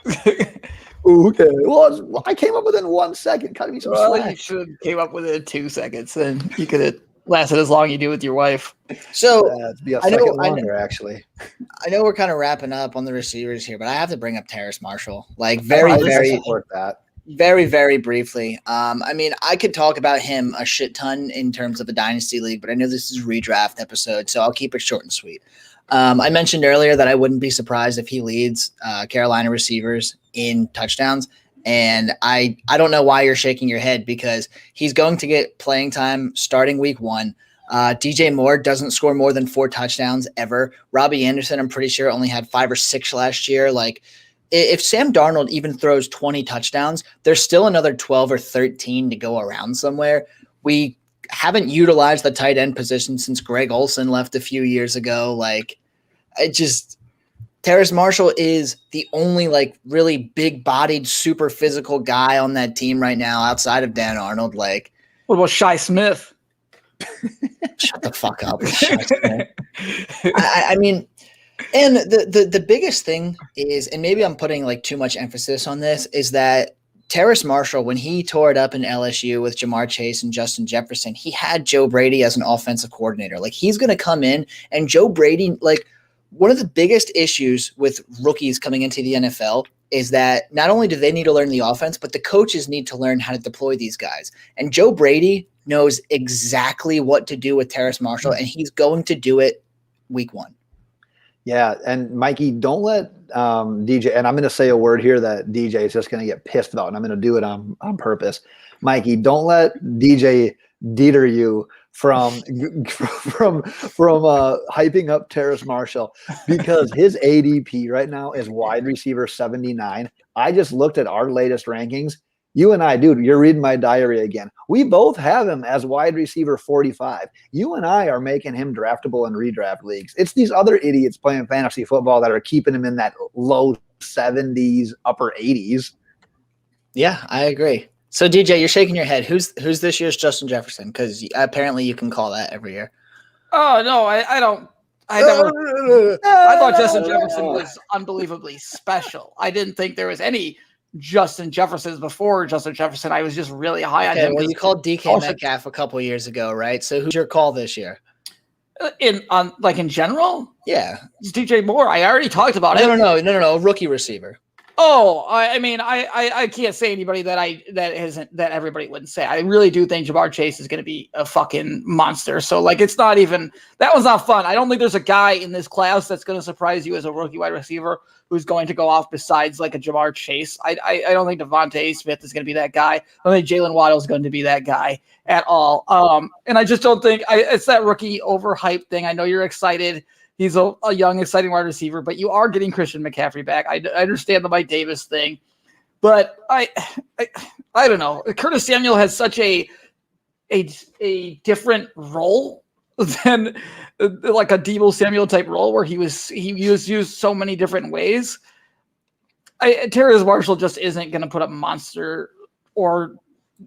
A: Okay.
C: Okay. Well, I came up within 1 second. Cut me some slack.
A: You should have came up with it in 2 seconds, and you could have lasted as long as you do with your wife.
B: So
C: be a second longer, actually.
B: I know we're kind of wrapping up on the receivers here, but I have to bring up Terrace Marshall. Like very briefly. I mean, I could talk about him a shit ton in terms of a dynasty league, but I know this is a redraft episode, so I'll keep it short and sweet. I mentioned earlier that I wouldn't be surprised if he leads Carolina receivers in touchdowns. And I don't know why you're shaking your head, because he's going to get playing time starting week 1. DJ Moore doesn't score more than 4 touchdowns ever. Robbie Anderson, I'm pretty sure, only had 5 or 6 last year. Like, if Sam Darnold even throws 20 touchdowns, there's still another 12 or 13 to go around somewhere. We haven't utilized the tight end position since Greg Olsen left a few years ago. Like, Terrace Marshall is the only like really big-bodied, super physical guy on that team right now outside of Dan Arnold. Like,
A: what about Shi Smith?
B: Shut the fuck up. I mean, and the biggest thing is, and maybe I'm putting like too much emphasis on this, is that Terrace Marshall, when he tore it up in LSU with Jamar Chase and Justin Jefferson, he had Joe Brady as an offensive coordinator. Like, he's going to come in, and Joe Brady, like, one of the biggest issues with rookies coming into the NFL is that not only do they need to learn the offense, but the coaches need to learn how to deploy these guys. And Joe Brady knows exactly what to do with Terrace Marshall, and he's going to do it week 1.
C: Yeah, and Mikey, don't let DJ, and I'm going to say a word here that DJ is just going to get pissed about, and I'm going to do it on purpose. Mikey, don't let DJ deter you from hyping up Terrace Marshall, because his ADP right now is wide receiver 79. I just looked at our latest rankings. You and I, dude, you're reading my diary again. We both have him as wide receiver 45. You and I are making him draftable in redraft leagues. It's these other idiots playing fantasy football that are keeping him in that low 70s, upper 80s.
B: Yeah, I agree. So, DJ, you're shaking your head. Who's this year's Justin Jefferson? Because apparently you can call that every year.
A: Oh, no, I don't. I thought Justin Jefferson was unbelievably special. I didn't think there was any Justin Jeffersons before Justin Jefferson. I was just really high on him.
B: Well, you called DK Metcalf a couple years ago, right? So who's your call this year?
A: In general?
B: Yeah.
A: It's DJ Moore. I already talked about it.
B: No, rookie receiver.
A: Oh, I mean, I can't say anybody that everybody wouldn't say. I really do think Jamar Chase is going to be a fucking monster. So, like, it's not even – that one's not fun. I don't think there's a guy in this class that's going to surprise you as a rookie wide receiver who's going to go off besides, like, a Jamar Chase. I don't think Devontae Smith is going to be that guy. I don't think Jalen Waddle is going to be that guy at all. And I just don't think – it's that rookie overhype thing. I know you're excited. He's a young, exciting wide receiver, but you are getting Christian McCaffrey back. I understand the Mike Davis thing, but I don't know. Curtis Samuel has such a different role than like a Deebo Samuel type role where he was used so many different ways. Terrace Marshall just isn't going to put up monster or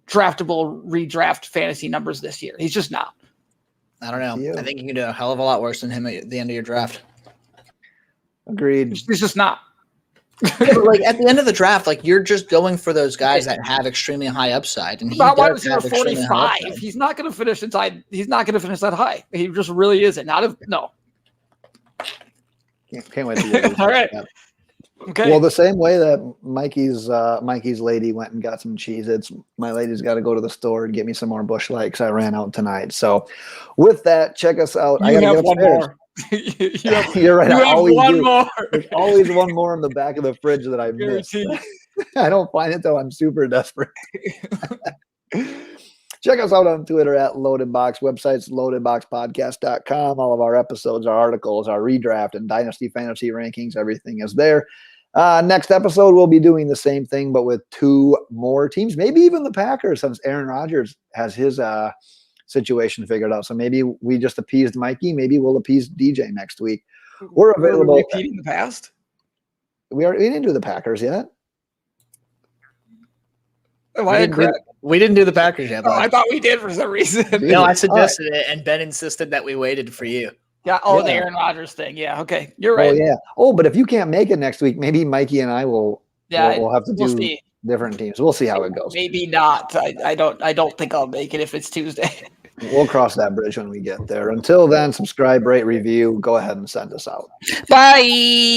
A: draftable redraft fantasy numbers this year. He's just not.
B: I don't know. I think you can do a hell of a lot worse than him at the end of your draft.
C: Agreed.
A: He's just not.
B: Like, at the end of the draft, like, you're just going for those guys that have extremely high upside. And
A: why was he 45? He's not going to finish inside. He's not going to finish that high. He just really isn't. No.
C: Can't wait to get
A: All right. Okay.
C: Well, the same way that Mikey's lady went and got some Cheez-Its, my lady's got to go to the store and get me some more Busch Light because I ran out tonight. So with that, check us out. I got to get upstairs. You're right.
A: You have one more.
C: There's always one more in the back of the fridge that I missed. I don't find it till I'm super desperate. Check us out on Twitter at LoadedBox. Website's loadedboxpodcast.com. All of our episodes, our articles, our redraft and dynasty fantasy rankings, everything is there. Next episode, we'll be doing the same thing, but with 2 more teams, maybe even the Packers, since Aaron Rodgers has his situation figured out. So maybe we just appeased Mikey. Maybe we'll appease DJ next week. We're available.
A: Were we repeating the past?
C: We didn't do the Packers yet.
B: We didn't do the Packers yet.
A: Oh, I thought we did for some reason.
B: No, I suggested it, and Ben insisted that we waited for you.
A: Yeah. Oh, the Aaron Rodgers thing. Yeah. Okay. You're right.
C: Oh, yeah. Oh, but if you can't make it next week, maybe Mikey and I will. Yeah, we'll have to do different teams. We'll see how it goes.
A: Maybe not. I don't think I'll make it if it's Tuesday.
C: We'll cross that bridge when we get there. Until then, subscribe, rate, review. Go ahead and send us out.
A: Bye.